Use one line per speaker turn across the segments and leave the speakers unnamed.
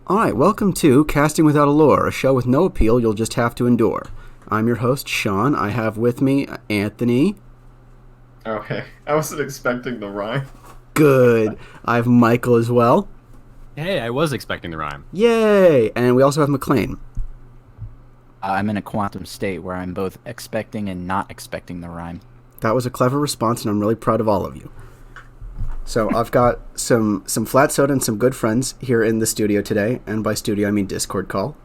All right, welcome to Casting Without Allure, a show with no appeal you'll just have to endure. I'm your host, Sean. I have with me Anthony.
Okay, I wasn't expecting the rhyme.
Good. I have Michael as well.
Hey, I was expecting the rhyme.
Yay! And we also have McLean.
I'm in a quantum state where I'm both expecting and not expecting the rhyme.
That was a clever response, and I'm really proud of all of you. So I've got some flat soda and some good friends here in the studio today, and by studio I mean Discord call.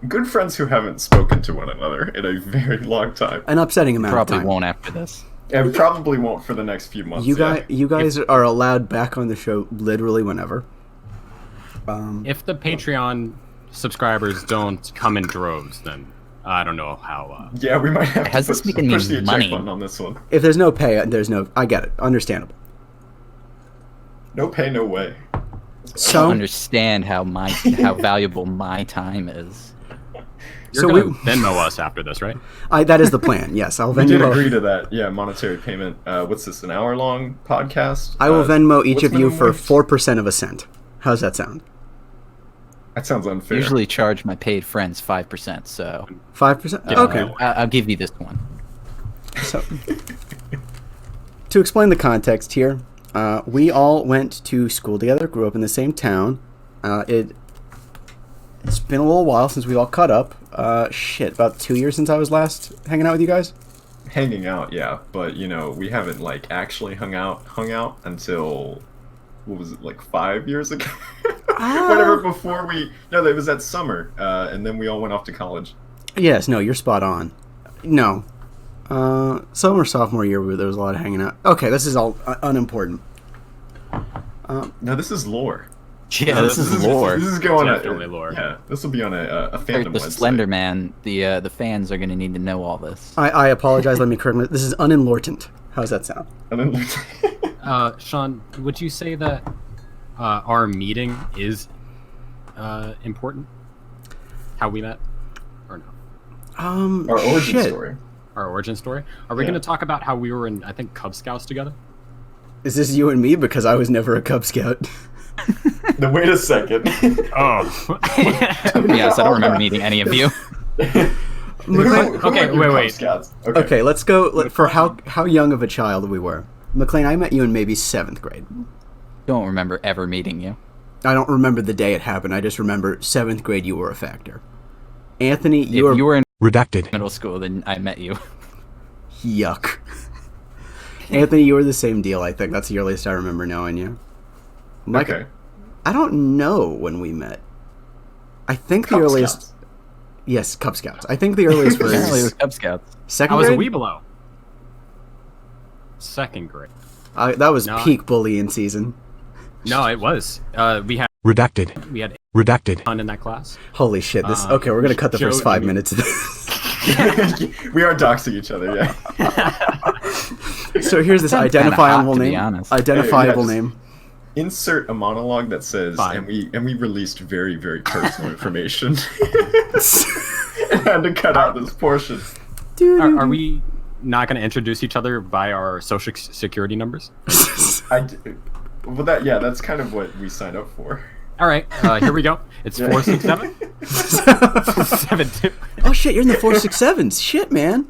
Good friends who haven't spoken to one another in a very long time.
An upsetting amount of
Probably
time.
won't after this.
And probably won't for the next few months.
You guys are allowed back on the show literally whenever.
If the Patreon subscribers don't come in droves, then I don't know how...
Yeah, we might have
Has
to
this making me
push the eject
money?
button on this one.
If there's no pay, there's no... I get it. Understandable.
No pay, no way.
I
So,
don't understand how valuable my time is.
You're going to Venmo us after this, right?
that is the plan. Yes, I'll
We
Venmo.
did agree to that. Yeah, monetary payment. What's this, an hour-long podcast?
I will Venmo each
what's
of you
minimum
for
wage?
4% of a cent. How's that sound?
That sounds unfair.
Usually charge my paid friends 5%, so
5%?
Yeah.
Okay.
I'll give you this one.
So, to explain the context here, we all went to school together, grew up in the same town. It's been a little while since we all caught up. About 2 years since I was last hanging out with you guys.
Hanging out, yeah, but we haven't actually hung out until what was it, 5 years ago? Whatever before no, it was that summer, and then we all went off to college.
Yes, no, you're spot on. No. Summer, sophomore year, there was a lot of hanging out. Okay, this is all unimportant.
No, this is lore.
Yeah, this is lore.
This is going
Definitely lore.
Yeah, this will be on a fandom
The
website.
Slender Man, the fans are going to need to know all this.
I apologize, let me correct me. This is unimportant. How's that sound?
And then,
Sean, would you say that our meeting is important? How we met? Or no?
our origin
shit.
story.
Our origin story? Are we
Yeah.
going to talk about how we were in, I think, Cub Scouts together?
Is this you and me? Because I was never a Cub Scout.
No, wait a second.
Oh.
Yes, I don't remember meeting any of you.
Okay,
Wait.
wait.
Okay.
Okay, let's go for how young of a child we were. McLean, I met you in maybe 7th grade.
Don't remember ever meeting you.
I don't remember the day it happened. I just remember 7th grade you were a factor. Anthony,
If you were in
redacted.
middle school, then I met you.
Yuck. Anthony, you were the same deal, I think. That's the earliest I remember knowing you. Mike,
Okay.
I don't know when we met. I think the
Cub
earliest...
Scouts.
Yes, Cub Scouts. I think the earliest
Apparently, it was
was
Cub Scouts.
I
2nd
was a
grade?
wee below. 2nd grade.
That was
No.
peak bullying season.
No, it was. We had
Redacted.
fun in that class.
Holy shit, okay, we're gonna cut the first
Joe
5
Jr.
minutes of this.
We are doxing each other, yeah.
So here's this
Sounds kinda
identifiable
hot, to be
name.
honest.
Identifiable
Hey, yes.
name.
Insert a monologue that says,
Fine.
and we released very, very personal information. And had to cut out this portion.
Are we not going to introduce each other by our social security numbers?
That's kind of what we signed up for.
All right, here we go. It's 467 72.
Oh shit, you're in the 467s. Shit, man.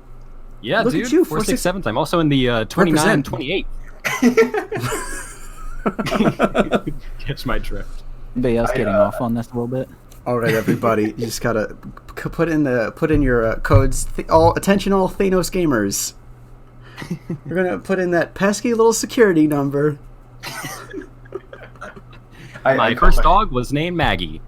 Yeah,
Look
dude.
at you,
467. I'm also in the 29
Represent.
28. Catch my drift.
Anybody else getting off on this a little bit?
All right, everybody, you just gotta put in your codes. All attention, all Thanos gamers. We're gonna put in that pesky little security number.
My first dog was named Maggie.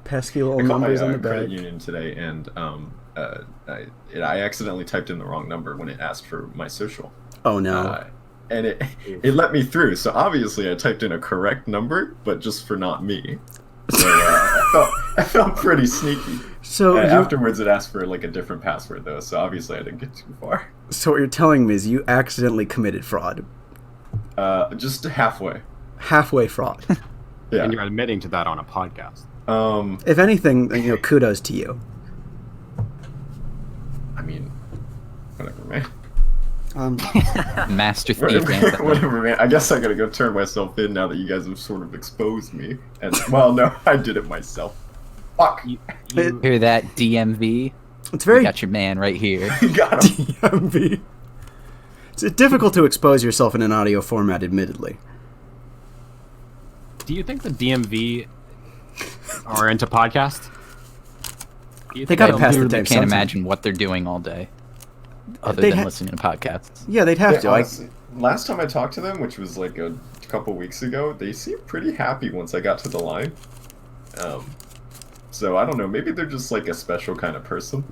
Pesky little
I called my
numbers on the
credit
back.
union today, and I accidentally typed in the wrong number when it asked for my social.
Oh no.
And it let me through, so obviously I typed in a correct number, but just for not me. So I felt pretty sneaky.
So
afterwards it asked for a different password though, so obviously I didn't get too far.
So what you're telling me is you accidentally committed fraud.
Just halfway.
Halfway fraud.
Yeah.
And you're admitting to that on a podcast.
If anything, kudos to you.
I mean, whatever, man.
Master thief.
Whatever, man. I guess I gotta go turn myself in now that you guys have sort of exposed me. And well, no, I did it myself. Fuck.
You,
Hear that, DMV?
It's very
You got your man right here.
Got him.
DMV. It's difficult to expose yourself in an audio format, admittedly.
do you think the DMV are into podcasts? Do you
They
think
gotta
they'll
pass the
do-
I
time
can't
sometime.
imagine what they're doing all day, other
They'd
than
ha-
listening to podcasts.
Yeah, they'd have
Yeah,
to.
honestly, last time I talked to them, which was like a couple weeks ago, they seemed pretty happy once I got to the line. So I don't know, maybe they're just like a special kind of person.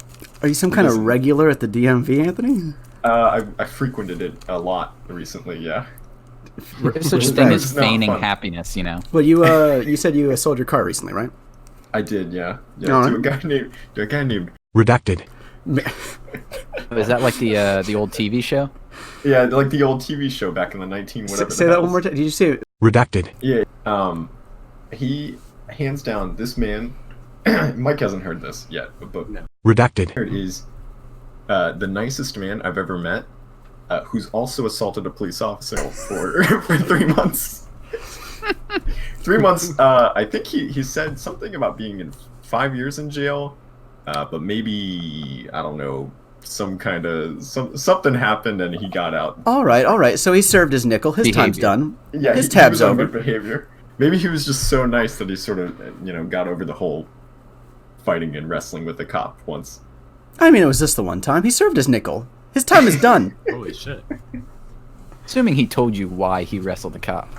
Are you some kind of
Listen.
regular at the DMV, Anthony?
I frequented it a lot recently, yeah.
There's such a
Respect.
thing as
It's not
feigning
fun.
happiness, you know.
Well, you said you sold your car recently, right?
I did, yeah. Yeah,
Alright.
to a guy named
Redacted.
Is that like the old TV show?
yeah, like the old TV show back in the 19 whatever.
Say
the
that
hell
one more
was.
time. Did you say
Redacted.
Yeah. He hands down this man. Mike hasn't heard this yet, but
No.
Redacted.
here it is. The nicest man I've ever met, who's also assaulted a police officer for 3 months. 3 months. I think he said something about being in 5 years in jail, but maybe I don't know. Something happened and he got out.
All right. So he served his nickel. His time's
Behavior.
done.
Yeah,
His
he
tab's
was on
over.
good behavior. Maybe he was just so nice that he sort of got over the whole fighting and wrestling with the cop once.
I mean, it was just the one time. He served his nickel. His time is done.
Holy shit.
Assuming he told you why he wrestled the cop.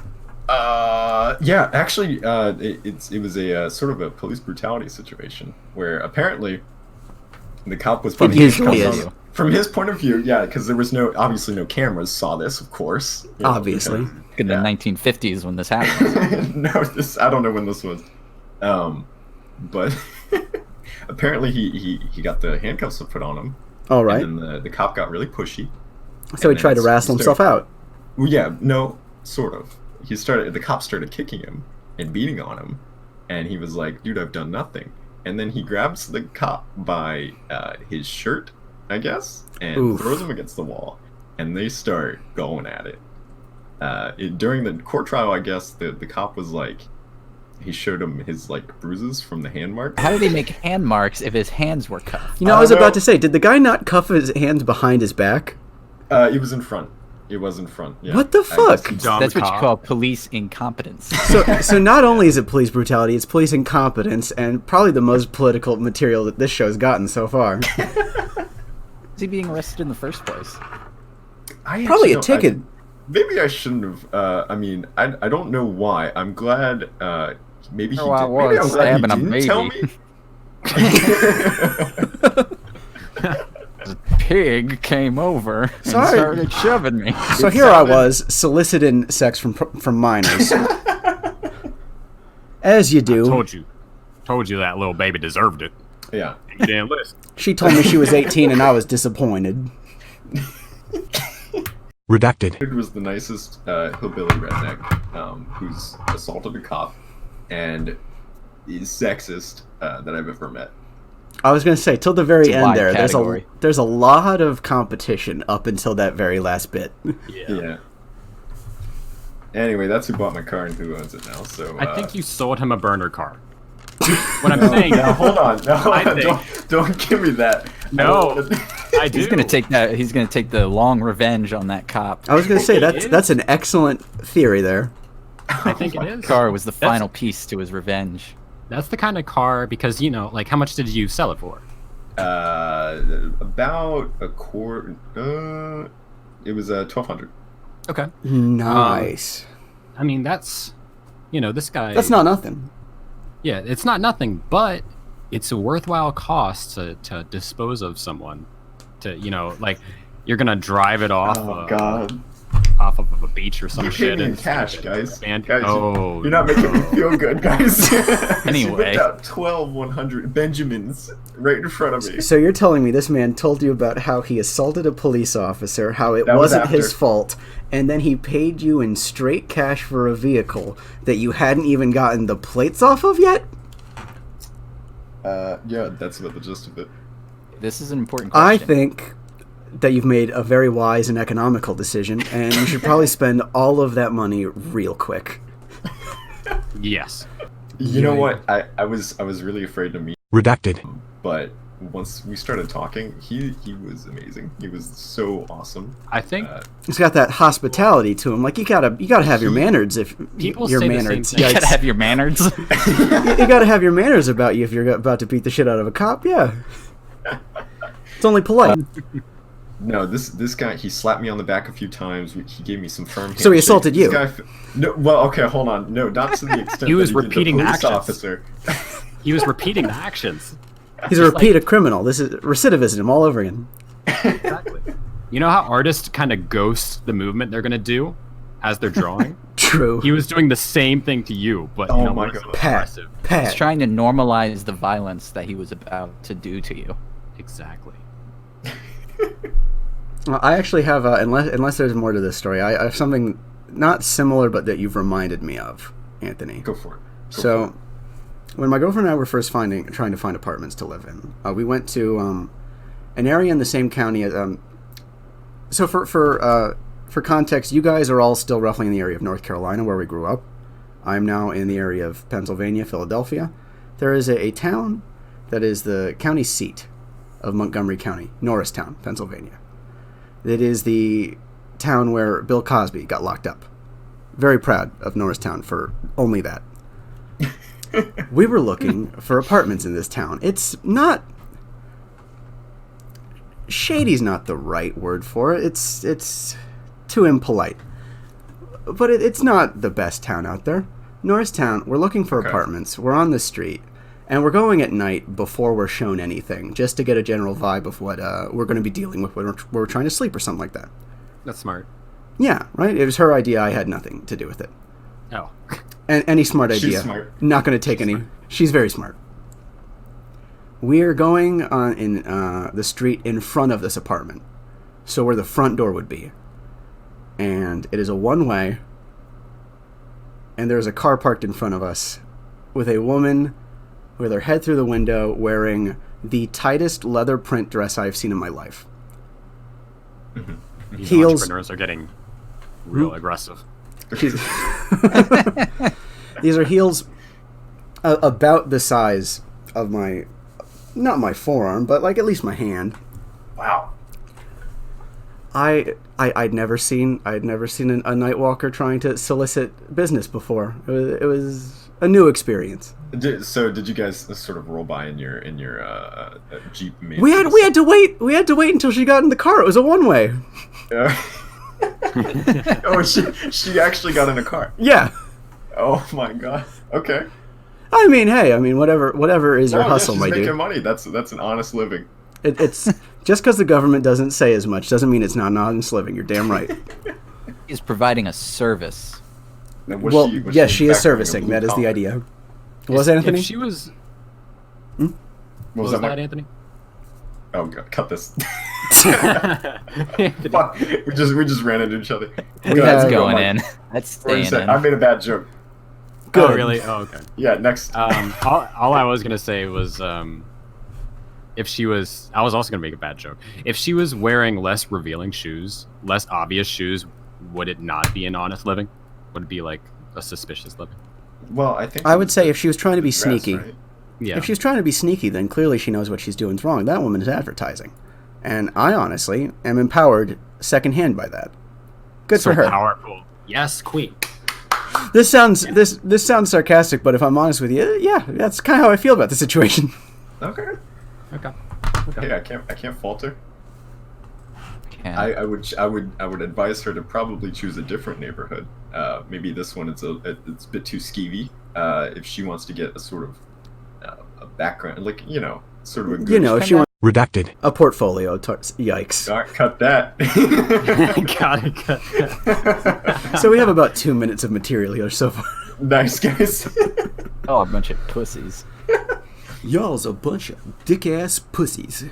Yeah, actually, it was a sort of a police brutality situation where apparently the cop was
It usually is.
from his point of view, yeah, because there was obviously no cameras saw this, of course.
Obviously.
In the
Yeah.
1950s when this happened.
No, I don't know when this was, but apparently he got the handcuffs put on him.
All right.
And then the cop got really pushy.
So he
and
tried to
then
wrestle himself
started-
out.
Well, yeah, no, sort of. The cop started kicking him and beating on him, and he was like, "Dude, I've done nothing." And then he grabs the cop by his shirt, I guess, and
Oof.
throws him against the wall, and they start going at it. During the court trial, I guess the cop was like, he showed him his like bruises from the hand mark.
How did he make hand marks if his hands were cuffed?
You know,
I
I was
don't
about
know.
to say, did the guy not cuff his hands behind his back?
It was in front. It was in front. Yeah.
What the
I
fuck?
guess
Dumb
That's what you
cop.
call police incompetence.
So not only is it police brutality, it's police incompetence, and probably the most political material that this show's gotten so far.
Is he being arrested in the first place?
I
Probably
actually
a
don't-
ticket.
Maybe I shouldn't have. I mean, I don't know why. I'm glad. Maybe he
Oh, I
did. Maybe I'm
was
glad he
stabbing a
didn't tell
baby.
me.
The pig came over and
Sorry.
started shoving me.
So here I was, soliciting sex from minors. As you do.
Told you that little baby deserved it.
Yeah.
You didn't listen.
She told me she was 18 and I was disappointed.
Redacted.
Dude was the nicest hillbilly redneck who's assaulted a cop and is sexist that I've ever met.
I was going to say, till the very
It's a
end
wide
there,
category.
there's a lot of competition up until that very last bit.
Yeah. Anyway, that's who bought my car and who owns it now. So
I think you sold him a burner car. What I'm saying,
Now hold on. No,
I think-
don't give me that.
No. I do.
He's gonna take that. He's gonna take the long revenge on that cop.
I was going to say,
It is.
that's an excellent theory there.
I think it is.
Car was the
That's-
final piece to his revenge.
That's the kind of car because like how much did you sell it for?
About a quarter. It was $1,200.
Okay.
Nice.
I mean that's, this guy.
That's not nothing.
Yeah, it's not nothing, but it's a worthwhile cost to dispose of someone. To like you're gonna drive it off. Off of a beach or some
You
shit.
paid me in
and-
cash, guys.
And,
Guys,
oh,
you're not making me feel good, guys.
Anyway.
You out 1,100 Benjamins right in front of me.
So you're telling me this man told you about how he assaulted a police officer, how it
That was
wasn't
after.
his fault, and then he paid you in straight cash for a vehicle that you hadn't even gotten the plates off of yet?
Yeah, that's about the gist of it.
This is an important
I
question.
think that you've made a very wise and economical decision, and you should probably spend all of that money real quick.
Yes.
You know what? I was really afraid to meet
Redacted.
him, but once we started talking, he was amazing. He was so awesome.
I think
He's got that hospitality to him. Like you gotta have your manners if
people
your
say the
manners.
same thing.
You gotta have your manners.
You gotta have your manners about you if you're about to beat the shit out of a cop. Yeah, it's only polite.
No, this guy, he slapped me on the back a few times. He gave me some firm
So he
handshakes.
assaulted you?
No, well, okay, hold on. No, not to the extent
He was
that he
repeating
did
the
the police
actions.
officer.
he was repeating the actions.
He's a repeated criminal. This is recidivism all over again.
Exactly. You know how artists kind of ghost the movement they're gonna do as they're drawing?
True.
He was doing the same thing to you, but
Oh
you know,
my
less
God.
aggressive.
He's
Pat.
trying to normalize the violence that he was about to do to you.
Exactly.
I actually have, unless there's more to this story, I have something not similar, but that you've reminded me of, Anthony.
Go for it.
So, when my girlfriend and I were first trying to find apartments to live in, we went to an area in the same county as. So for context, you guys are all still roughly in the area of North Carolina where we grew up. I'm now in the area of Pennsylvania, Philadelphia. There is a town that is the county seat of Montgomery County, Norristown, Pennsylvania. It is the town where Bill Cosby got locked up. Very proud of Norristown for only that. We were looking for apartments in this town. It's not... Shady's not the right word for it. It's too impolite. But it's not the best town out there. Norristown, we're looking for apartments. We're on the street. And we're going at night before we're shown anything, just to get a general vibe of what we're going to be dealing with when we're trying to sleep or something like that.
That's smart.
Yeah, right? It was her idea. I had nothing to do with it.
Oh.
And any smart idea.
She's smart.
Not going to take any. She's very smart. We're going on in the street in front of this apartment. So where the front door would be. And it is a one-way. And there's a car parked in front of us with a woman with her head through the window wearing the tightest leather print dress I've seen in my life.
These
Heels.
entrepreneurs are getting real aggressive.
These are heels about the size of my, not my forearm, but like at least my hand.
Wow.
I'd never seen a night walker trying to solicit business before. It was a new experience.
So did you guys sort of roll by in your Jeep?
We had to wait until she got in the car. It was a one-way.
Oh, she actually got in a car.
Yeah.
Oh my god. Okay.
I mean, hey, whatever is your hustle,
she's
my
making
dude.
money. That's an honest living.
It's just because the government doesn't say as much doesn't mean it's not an honest living. You're damn right.
He's providing a service.
Now,
Well, yes, she is
in fact wearing a
servicing.
blue
That is the
collar?
idea. What was that, Anthony?
If she was...
What
What was
that,
that,
Mark?
Anthony?
Oh god, cut this.
Anthony.
Fuck. We just ran into each other.
We
Go
had-
ahead,
That's
go,
going
Mark.
in. That's
What did you
staying
say?
in.
I made a bad joke.
Good.
Oh, really? Oh, okay.
Yeah, next.
All I was going to say was... if she was... I was also going to make a bad joke. If she was wearing less revealing shoes, less obvious shoes, would it not be an honest living? Would it be like a suspicious living?
Well, I think
I would say if she was trying to be
dress,
sneaky,
right?
Yeah.
if she was trying to be sneaky, then clearly she knows what she's doing is wrong. That woman is advertising, and I honestly am empowered secondhand by that. Good
so
for her.
Powerful. Yes, queen.
This sounds sarcastic, but if I'm honest with you, yeah, that's kind of how I feel about the situation.
Okay.
Okay.
Hey, I can't fault her.
Can.
I would advise her to probably choose a different neighborhood. Maybe this one it's a bit too skeevy. If she wants to get a sort of a background, like sort of a good.
If she wants
Redacted.
a portfolio, yikes.
All right, cut that.
Got it.
So we have about 2 minutes of material here so far.
Nice guys.
Oh, a bunch of pussies.
Y'all's a bunch of dick-ass pussies.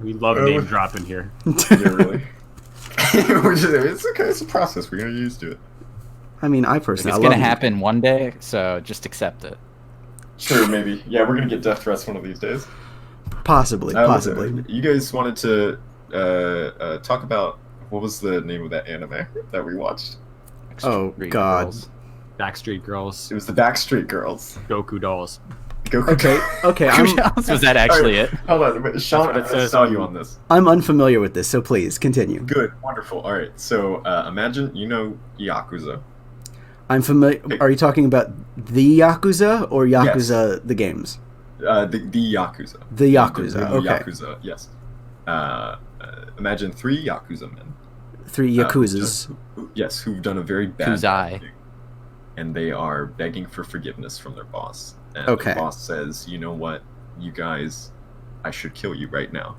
We love name dropping here.
Yeah, really. It's okay. It's a process. We're gonna get used to it.
I mean, I personally,
It's
I
gonna
love
happen one day, so just accept it.
Sure, maybe. Yeah, we're gonna get death threats one of these days.
Possibly.
You guys wanted to talk about what was the name of that anime that we watched?
Oh
Backstreet
God.
Girls.
Backstreet Girls,
It was the Backstreet Girls.
Goku dolls.
Goku.
Okay.
Was that actually it?
Hold on, but Sean,
what it
I
says.
saw you on this.
I'm unfamiliar with this, so please continue.
Good, wonderful. All right, so imagine you know Yakuza.
I'm familiar. Are you talking about the Yakuza or Yakuza the games?
The Yakuza.
The Yakuza.
The
Okay.
Yakuza. Yes. Imagine 3 Yakuza men.
3 Yakuzas.
Yes, who've done a very bad
Kuzai.
thing, and they are begging for forgiveness from their boss. And
Okay.
the boss says, "You know what, you guys, I should kill you right now."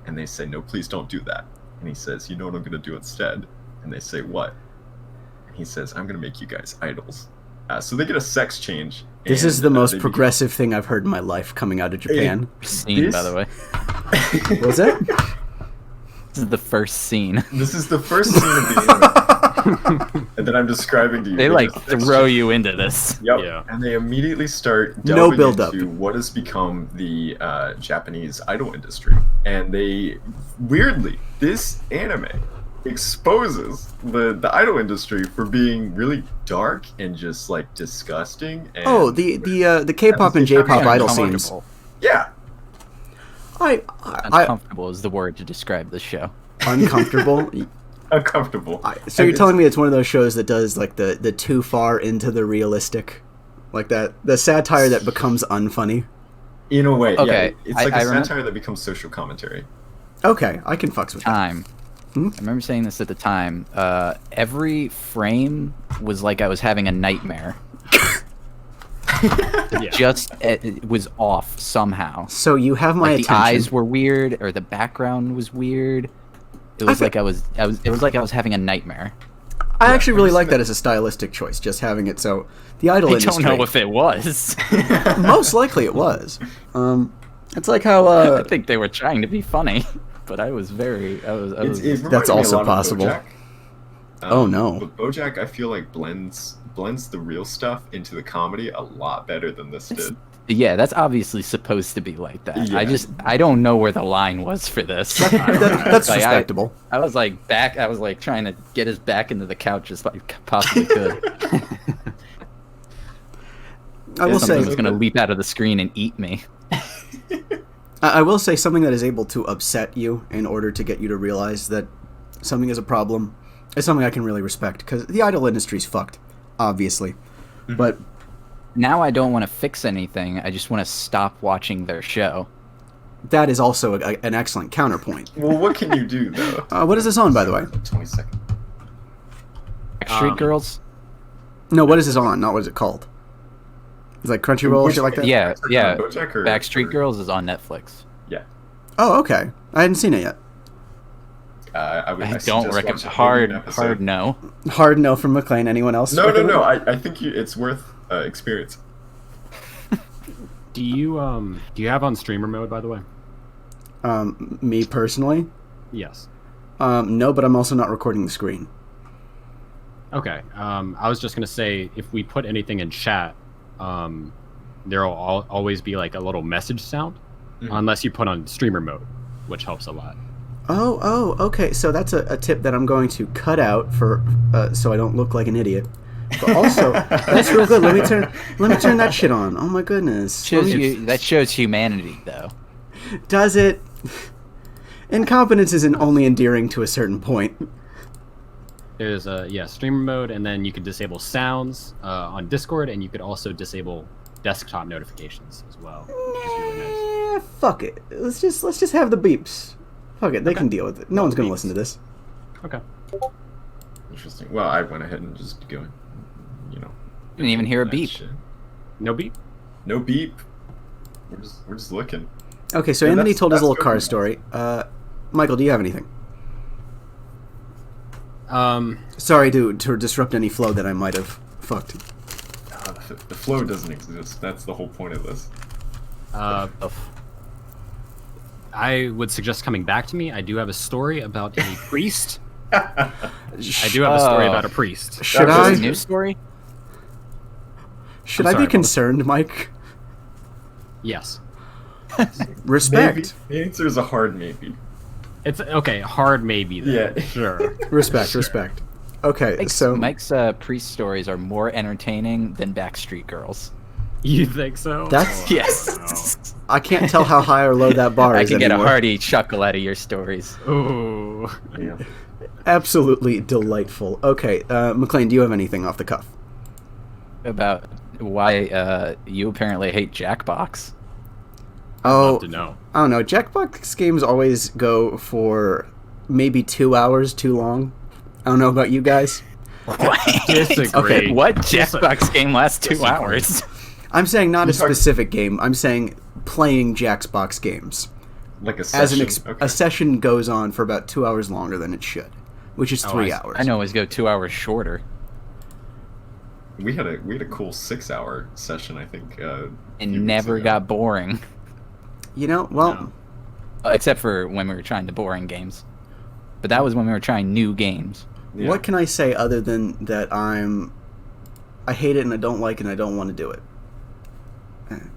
And they say, "No, please don't do that." And he says, "You know what I'm going to do instead?" And they say, "What?" And he says, "I'm going to make you guys idols." So they get a sex change.
This
and,
is the most
they begin-
progressive thing I've heard in my life coming out of Japan.
Scene, by the way.
Was it?
This is the first scene.
This is the first scene of the anime that I'm describing to you.
They like
just-
throw you into this.
Yep.
Yeah.
And they immediately start
No
delving
build-up.
into what has become the Japanese idol industry. And they, weirdly, this anime exposes the idol industry for being really dark and just like disgusting. And
Oh, the K-pop and J-pop idol scenes.
Uncomfortable.
Yeah.
I
Uncomfortable is the word to describe this show.
uncomfortable.
Uncomfortable.
So you're telling me it's one of those shows that does like the too far into the realistic, like that the satire that becomes unfunny.
In a way,
Okay,
yeah. It's like
I
a
remember-
satire that becomes social commentary.
Okay, I can fucks with that.
Time.
Hmm?
I remember saying this at the time. Every frame was like I was having a nightmare. It was off somehow.
So you have my
Like the
attention.
eyes were weird, or the background was weird. It was like I was. It was like I was having a nightmare.
I actually really
I've
like
seen
that
it.
as a stylistic choice, just having it so the idol
I
industry.
don't know if it was.
Most likely it was. It's like how
I think they were trying to be funny, but I was very. I was.
It reminded
That's
me a
also
lot of
possible.
BoJack.
Oh, no.
But BoJack, I feel like blends the real stuff into the comedy a lot better than this did.
Yeah, that's obviously supposed to be like that.
Yeah.
I don't know where the line was for this.
that's
Like,
respectable.
I was like back. I was like trying to get his back into the couch as I possibly could.
I will
Something
say
was gonna leap out of the screen and eat me.
I will say something that is able to upset you in order to get you to realize that something is a problem is something I can really respect, because the idol industry's fucked, obviously. But
Now I don't want to fix anything. I just want to stop watching their show.
that is also an excellent counterpoint.
Well, what can you do though?
What is this on, by the way?
20 seconds.
Backstreet Girls.
No, what is this on? Not what is it called? It's like Crunchyroll,
Which-
shit like that?
Yeah, yeah.
BoJack or
Backstreet Girls is on Netflix.
Yeah.
Oh, okay. I hadn't seen it yet.
I
I
suggest
don't recommend.
watching maybe an episode.
Hard no.
Hard no from McLean. Anyone else?
No.
recommend?
I think it's worth experience.
Do you have on streamer mode, by the way?
Me personally?
Yes.
No, but I'm also not recording the screen.
Okay. I was just gonna say, if we put anything in chat, there will always be like a little message sound, unless you put on streamer mode, which helps a lot.
Oh, okay. So that's a tip that I'm going to cut out for, so I don't look like an idiot. But also, that's real good. Let me turn that shit on. Oh my goodness.
That shows humanity, though.
Does it? Incompetence isn't only endearing to a certain point.
There's streamer mode, and then you could disable sounds on Discord, and you could also disable desktop notifications as well, which is really nice.
Fuck it. Let's just have the beeps. Fuck it. They can deal with it. No one's gonna listen to this.
Okay.
Interesting. Well, I went ahead and just going,
Didn't even hear a
that
beep.
shit.
No beep.
No beep. We're just looking.
Okay, so
Yeah,
Anthony told his
that's
little car
good.
story. Michael, do you have anything?
Um,
Sorry to disrupt any flow that I might have fucked.
The flow doesn't exist. That's the whole point of this.
I would suggest coming back to me. I do have a story about a priest. I do have a story about a priest.
Should
That was
I?
A news story?
Should
I'm
I
sorry,
be
what was-
concerned, Mike?
Yes.
Respect.
Maybe. The answer is a hard maybe.
It's okay. Hard maybe. Then.
Yeah.
Sure.
Respect. Okay, so
Mike's priest stories are more entertaining than Backstreet Girls.
You think so?
That's-
Yes.
I can't tell how high or low that bar
I
is
can get
anymore.
a hearty chuckle out of your stories.
Ooh.
Yeah.
Absolutely delightful. Okay, McLean, do you have anything off the cuff?
About why you apparently hate Jackbox.
Oh,
Love to know.
I don't know. Jackbox games always go for maybe 2 hours too long. I don't know about you guys.
Disagree.
Okay,
What Jackbox game lasts 2 hours?
I'm saying not a
You're talking-
specific game. I'm saying playing Jackbox games.
Like a
As
session.
a session goes on for about 2 hours longer than it should, which is 3
I see.
hours.
I know always go 2 hours shorter.
We had a cool 6-hour session, I think.
It
few weeks
never
ago.
got boring.
You know, well,
No.
Except for when we were trying the boring games. But that was when we were trying new games.
Yeah.
what can I say other than that I hate it and I don't like it and I don't want to do it.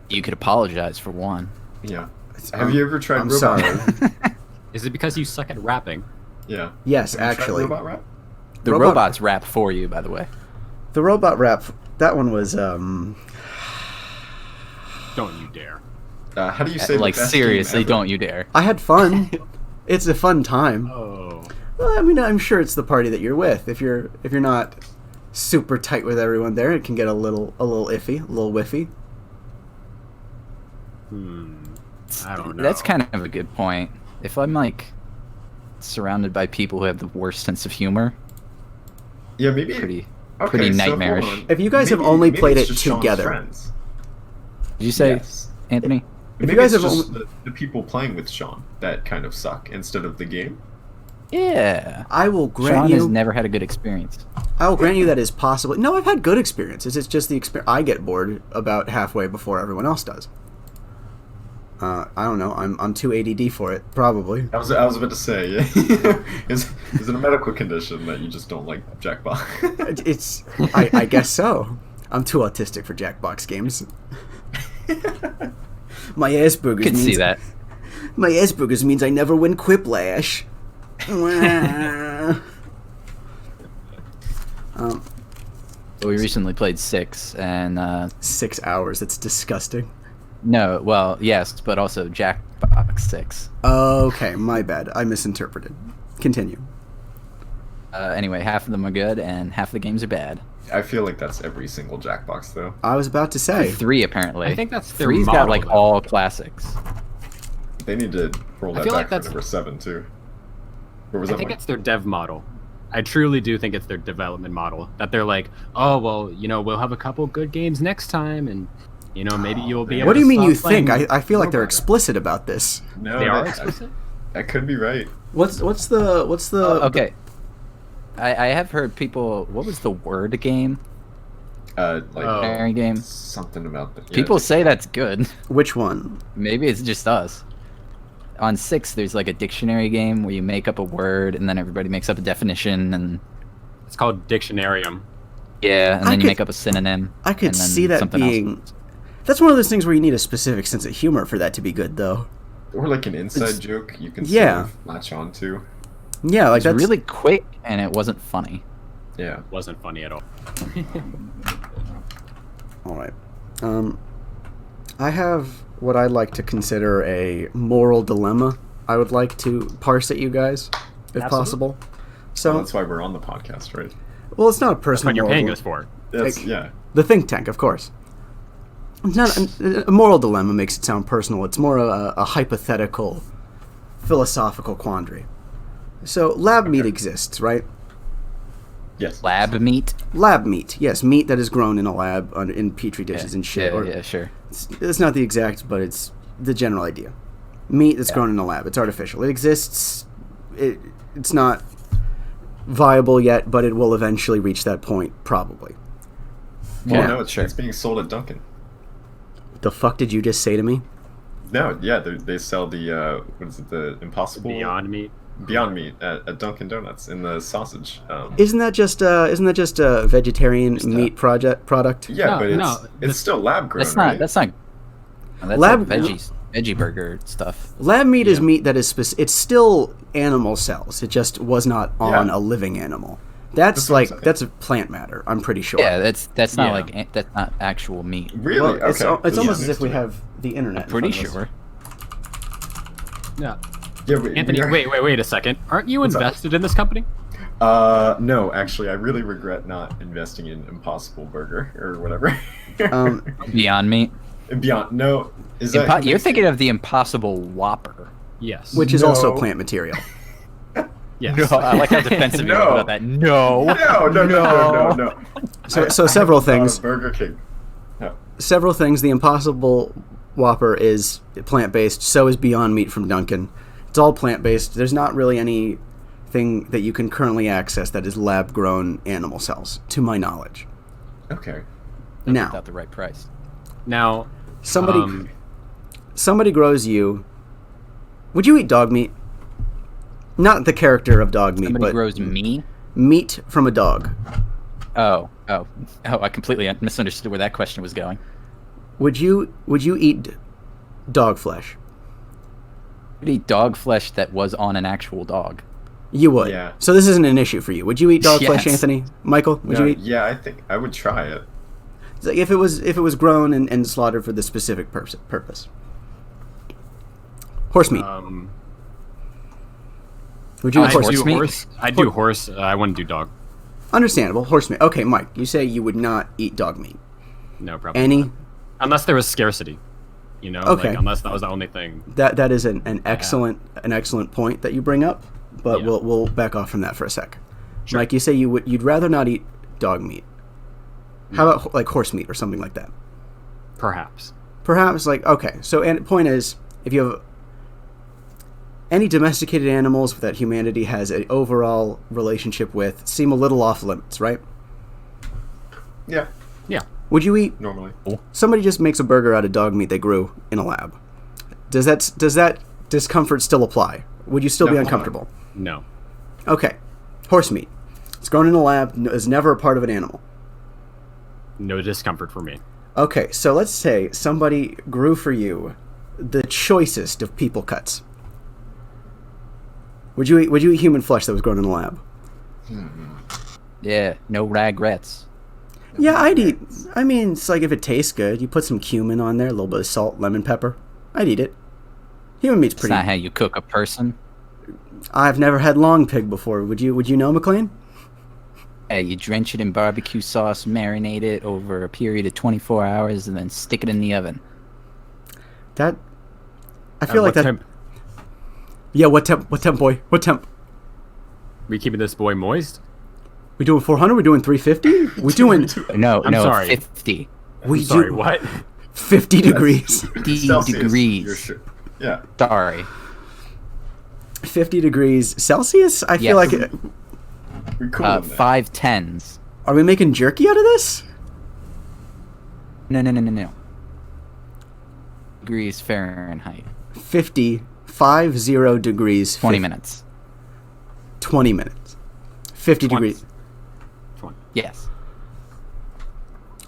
You could apologize for one.
Yeah. Have you ever tried
I'm
Robot
sorry.
Rap?
Is it because you suck at rapping?
Yeah.
Yes,
Have you tried
actually.
Robot Rap?
The
Robot-
robots rap for you, by the way.
The robot rap, that one was
Don't you dare.
How do you say
Like,
the best game
seriously,
ever?
don't you dare.
I had fun. It's a fun time.
Oh.
Well, I mean, I'm sure it's the party that you're with. If you're not super tight with everyone there, it can get a little iffy, a little whiffy.
I don't know.
That's kind of a good point. If I'm, like, surrounded by people who have the worst sense of humor,
Yeah, maybe.
pretty
Okay, so hold
nightmarish.
on.
If you guys have
Maybe-
only
maybe
played
it's
it
just Sean's
together.
friends.
Did you say,
Yes.
Anthony?
If
Maybe
you guys
it's
have
just
only-
the people playing with Sean that kind of suck instead of the game.
Yeah.
I will grant
Sean
you.
has never had a good experience.
I will grant you that is possibly. No, I've had good experiences. It's just the experience. I get bored about halfway before everyone else does. I don't know. I'm too ADD for it. Probably.
I was about to say, yeah. is it a medical condition that you just don't like Jackbox?
It's. I guess so. I'm too autistic for Jackbox games. My Asperger's
Could
means
see that.
My Asperger's means I never win Quiplash.
We recently played 6, and
6 hours. That's disgusting.
no, well, yes, but also Jackbox 6.
Okay, my bad. I misinterpreted. Continue.
Anyway, half of them are good, and half of the games are bad.
I feel like that's every single Jackbox, though.
I was about to say.
3 apparently.
I think that's their
3's got
model,
like
though.
all classics.
They need to roll
I
that
feel
back
like
for
that's-
number 7, too. Or was
I
that
think
like...
it's their dev model. I truly do think it's their development model. That they're like, oh, well, we'll have a couple good games next time, and, maybe you'll be able
What do you
to
mean you
stop
think?
playing
I feel like they're
Robot Rap."
explicit about this.
No,
They are
that-
explicit?
I could be right.
What's the
Okay. I have heard people. What was the word game?
Like,
Oh.
Dictionary game.
something about the... yeah,
People say that's good.
which one?
Maybe it's just us. On 6, there's like a dictionary game where you make up a word and then everybody makes up a definition and
It's called Dictionarium.
yeah, and
I
then you
could-
make up a synonym.
I could
and then
see that
something
being.
else.
That's one of those things where you need a specific sense of humor for that to be good, though.
Or like an inside
It's-
joke you can
yeah.
sort of latch on to.
Yeah, like
It's
that's
really quick and it wasn't funny.
Yeah.
Wasn't funny at all.
all right. I have what I'd like to consider a moral dilemma. I would like to parse at you guys, if
Absolutely.
possible.
Well,
So,
that's why we're on the podcast, right?
well, it's not a
That's
personal.
what you're
moral
paying
dile-
us for.
That's,
Like-
yeah.
The think tank, of course. It's not a moral dilemma. Makes it sound personal. It's more a hypothetical, philosophical quandary. So, lab meat exists, right?
Yes.
Lab meat.
Lab meat, yes, meat that is grown in a lab in petri dishes and shit.
Yeah,
or-
yeah, sure.
It's not the exact, but it's the general idea. Meat that's grown in a lab. It's artificial. It exists. It's not viable yet, but it will eventually reach that point, probably.
Well,
Yeah,
no, it's,
sure.
it's being sold at Dunkin'.
The fuck did you just say to me?
No, yeah, they sell the, what is it, the Impossible...
Beyond Meat.
Beyond Meat at Dunkin' Donuts in the sausage.
Isn't that just a vegetarian
Just a-
meat product?
Yeah,
No,
but
no,
it's still lab grown,
That's not.
right?
That's not. That's
Lab-
like veggies. veggie burger stuff.
Lab meat is
Yeah.
meat that is it's still animal cells. It just was not on
Yeah.
a living animal. That's
That's what I'm
like
saying.
that's a plant matter. I'm pretty sure.
Yeah, that's not
Yeah.
like that's not actual meat.
Really?
Well,
Okay.
it's
This
almost
is
as
news
if we
to me.
have the internet. in
Pretty
front of us.
sure.
Yeah.
Yeah, we
Anthony,
are-
wait a second. Aren't you
What's up?
invested in this company?
No, actually, I really regret not investing in Impossible Burger or whatever.
Beyond Meat.
Beyond, no, is that
You're thinking of the Impossible Whopper.
Yes.
Which is also
No.
plant material.
yes.
No, I like how defensive you
No.
are about that. No.
No.
So several things.
Burger King. No.
Several things. The Impossible Whopper is plant-based. So is Beyond Meat from Dunkin'. It's all plant-based. There's not really anything that you can currently access that is lab-grown animal cells, to my knowledge.
Okay.
Now,
Without the right price.
Now,
somebody grows you. Would you eat dog meat? Not the character of dog meat,
Somebody
but
grows me.
meat from a dog.
Oh! I completely misunderstood where that question was going.
Would you eat dog flesh?
I'd eat dog flesh that was on an actual dog.
You would.
Yeah.
So this isn't an issue for you. Would you eat dog flesh,
Yes.
Anthony? Michael, would
No,
you eat?
yeah, I think I would try it.
It's like if it was grown and slaughtered for the specific purpose. Horse meat. Would you eat
I
horse
do
meat?
horse. I do horse. I wouldn't do dog.
Understandable. Horse meat. Okay, Mike, you say you would not eat dog meat.
No, probably.
Any?
not. Unless there was scarcity. You know,
Okay.
like, unless that was the only thing.
That is an excellent point that you bring up, but
Yeah.
we'll back off from that for a sec.
Sure.
Mike, you say you'd rather not eat dog meat. How about like horse meat or something like that?
Perhaps.
Perhaps like okay. So and point is, if you have any domesticated animals that humanity has an overall relationship with, seem a little off limits, right?
Yeah,
Yeah.
Would you eat?
normally.
Somebody just makes a burger out of dog meat they grew in a lab. Does that discomfort still apply? Would you still be
No, hold on.
uncomfortable?
No.
Okay, horse meat. It's grown in a lab. Is never a part of an animal.
No discomfort for me.
Okay, so let's say somebody grew for you the choicest of people cuts. Would you eat human flesh that was grown in a lab?
Yeah, no regrets.
Yeah, I'd eat. I mean, it's like if it tastes good, you put some cumin on there, a little bit of salt, lemon pepper. I'd eat it. Human meat's
It's
pretty.
not how you cook a person.
I've never had long pig before. Would you know, McLean?
Hey, you drench it in barbecue sauce, marinate it over a period of 24 hours, and then stick it in the oven.
That. I feel like
what
that.
temp-
Yeah, what temp? What temp, boy? What temp?
we keeping this boy moist?
We doing 400? We doing 350? We doing?
No,
I'm sorry.
50.
We
I'm sorry,
do
what?
50 degrees.
50
Celsius,
degrees.
you're sure. Yeah.
Sorry.
50 degrees Celsius? I feel
Yes.
like.
We're cool on that.
5 tens.
Are we making jerky out of this?
No. Degrees Fahrenheit.
50 degrees.
20 minutes.
20 minutes. 50 degrees.
20.
Yes.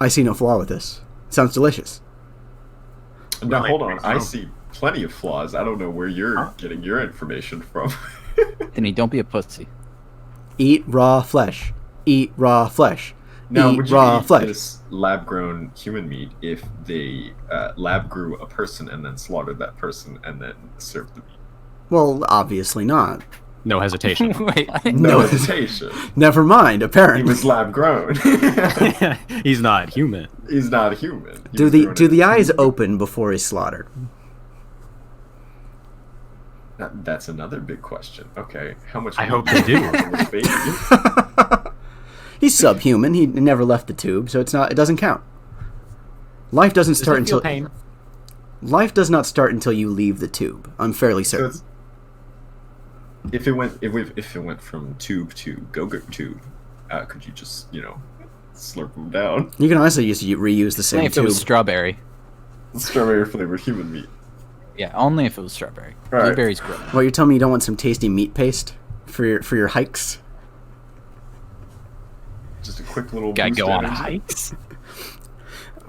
I see no flaw with this. Sounds delicious.
Now
Really?
hold on, I see plenty of flaws. I don't know where you're getting your information from.
Denny, don't be a pussy.
Eat raw flesh. Eat raw flesh.
Now,
Eat
would you
raw
eat
flesh.
this lab-grown human meat if they lab grew a person and then slaughtered that person and then served the meat?
Well, obviously not.
No hesitation.
Wait,
No
No.
hesitation.
Never mind,
He
apparently.
was lab-grown.
He's not human.
He's not a human. He
Do
was
the
grown
do
in
the
a-
eyes open before he's slaughtered?
That's another big question. Okay, how much?
I
meat
hope they do.
in this baby?
He's subhuman. He never left the tube, so it doesn't count. Life doesn't
Does
start
it feel
until
pain?
life does not start until you leave the tube. I'm fairly
So
certain.
it's, if it went from tube to go-go tube, could you just slurp them down?
You can honestly just reuse the same
only if it
tube.
was strawberry.
Strawberry flavored human meat.
Yeah, only if it was strawberry.
All right.
Blueberry's good.
Well, you're telling me you don't want some tasty meat paste for your hikes?
Just a quick little.
Gotta
boost
go on
energy.
hikes.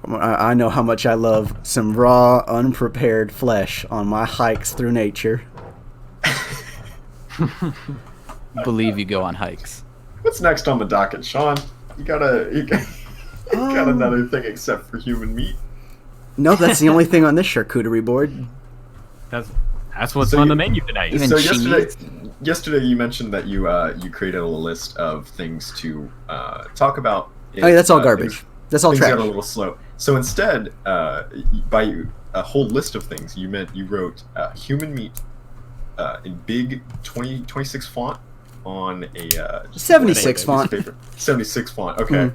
I know how much I love some raw, unprepared flesh on my hikes through nature.
Believe you go on hikes.
What's next on the docket, Sean? You got another thing except for human meat?
No, that's the only thing on this charcuterie board.
That's what's on the menu tonight.
Even
So
cheese?
yesterday you mentioned that you created a list of things to talk about.
Oh, yeah, that's all garbage. That's all
Things
trash.
got a little slow. So instead, by a whole list of things, you wrote human meat in big 26 font on a
76
piece of
font.
paper. 76 font. Okay.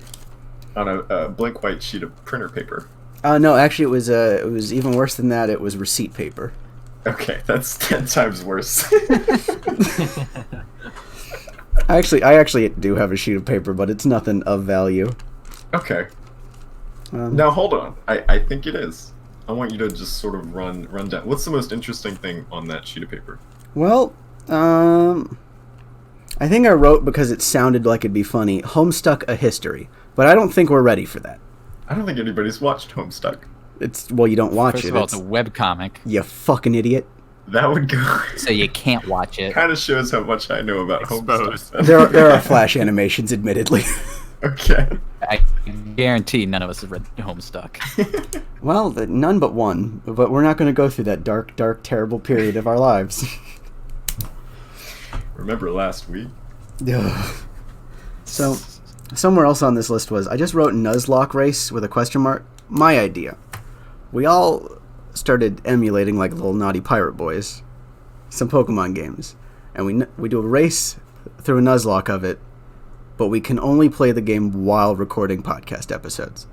On a blank white sheet of printer paper.
No, actually, it was even worse than that. It was receipt paper.
Okay, that's 10 times worse.
I actually do have a sheet of paper, but it's nothing of value.
Okay. Now hold on. I think it is. I want you to just sort of run down. What's the most interesting thing on that sheet of paper?
Well, I think I wrote, because it sounded like it'd be funny, Homestuck a History. But I don't think we're ready for that.
I don't think anybody's watched Homestuck.
Well, you don't watch
First
it.
of all, it's a webcomic,
You fucking idiot.
That would go.
so you can't watch it.
Kind of shows how much I know about
Exposed.
Homestuck.
There are Flash animations, admittedly.
Okay.
I guarantee none of us have read Homestuck.
Well, none but one. But we're not going to go through that dark, terrible period of our lives.
Remember last week?
Ugh. So, somewhere else on this list was, I just wrote Nuzlocke Race with a question mark. My idea. We all started emulating like little naughty pirate boys some Pokemon games. And we do a race through a Nuzlocke of it, but we can only play the game while recording podcast episodes.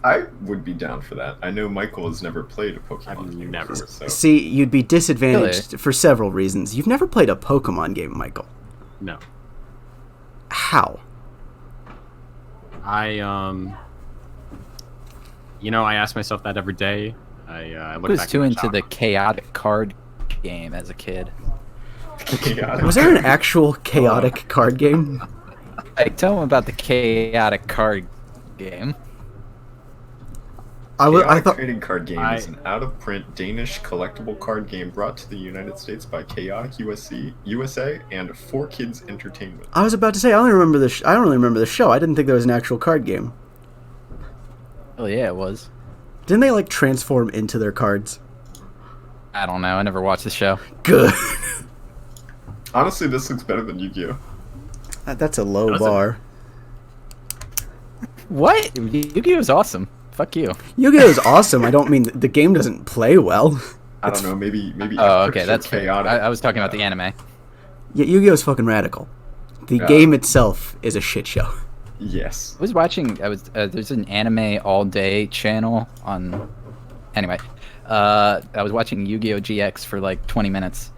I would be down for that. I know Michael has never played a Pokemon
I've
game
never.
before, so.
See, you'd be disadvantaged for several reasons. You've never played a Pokemon game, Michael.
No.
How?
I ask myself that every day. I
I
look
was
back
too
at my
into the
childhood.
chaotic card game as a kid.
Was there an actual chaotic card game?
Like, tell them about the chaotic card game.
I
Chaotic
thought.
Trading Card Game is an out-of-print Danish collectible card game brought to the United States by Chaotic USA and 4Kids Entertainment.
I was about to say I don't remember the. I don't really remember the show. I didn't think there was an actual card game.
Oh yeah, it was.
Didn't they like transform into their cards?
I don't know. I never watched the show.
Good.
Honestly, this looks better than Yu-Gi-Oh!
That's a low
Does it?
bar.
What? Yu-Gi-Oh is awesome. Fuck you.
Yu-Gi-Oh is awesome. I don't mean the game doesn't play well.
I don't know, maybe.
Oh,
I'm
okay,
sure
that's fair.
chaotic.
I was talking about the anime.
Yeah, Yu-Gi-Oh is fucking radical. The game itself is a shit show.
Yes.
I was watching. There's an anime all day channel on. Anyway, I was watching Yu-Gi-Oh GX for like 20 minutes.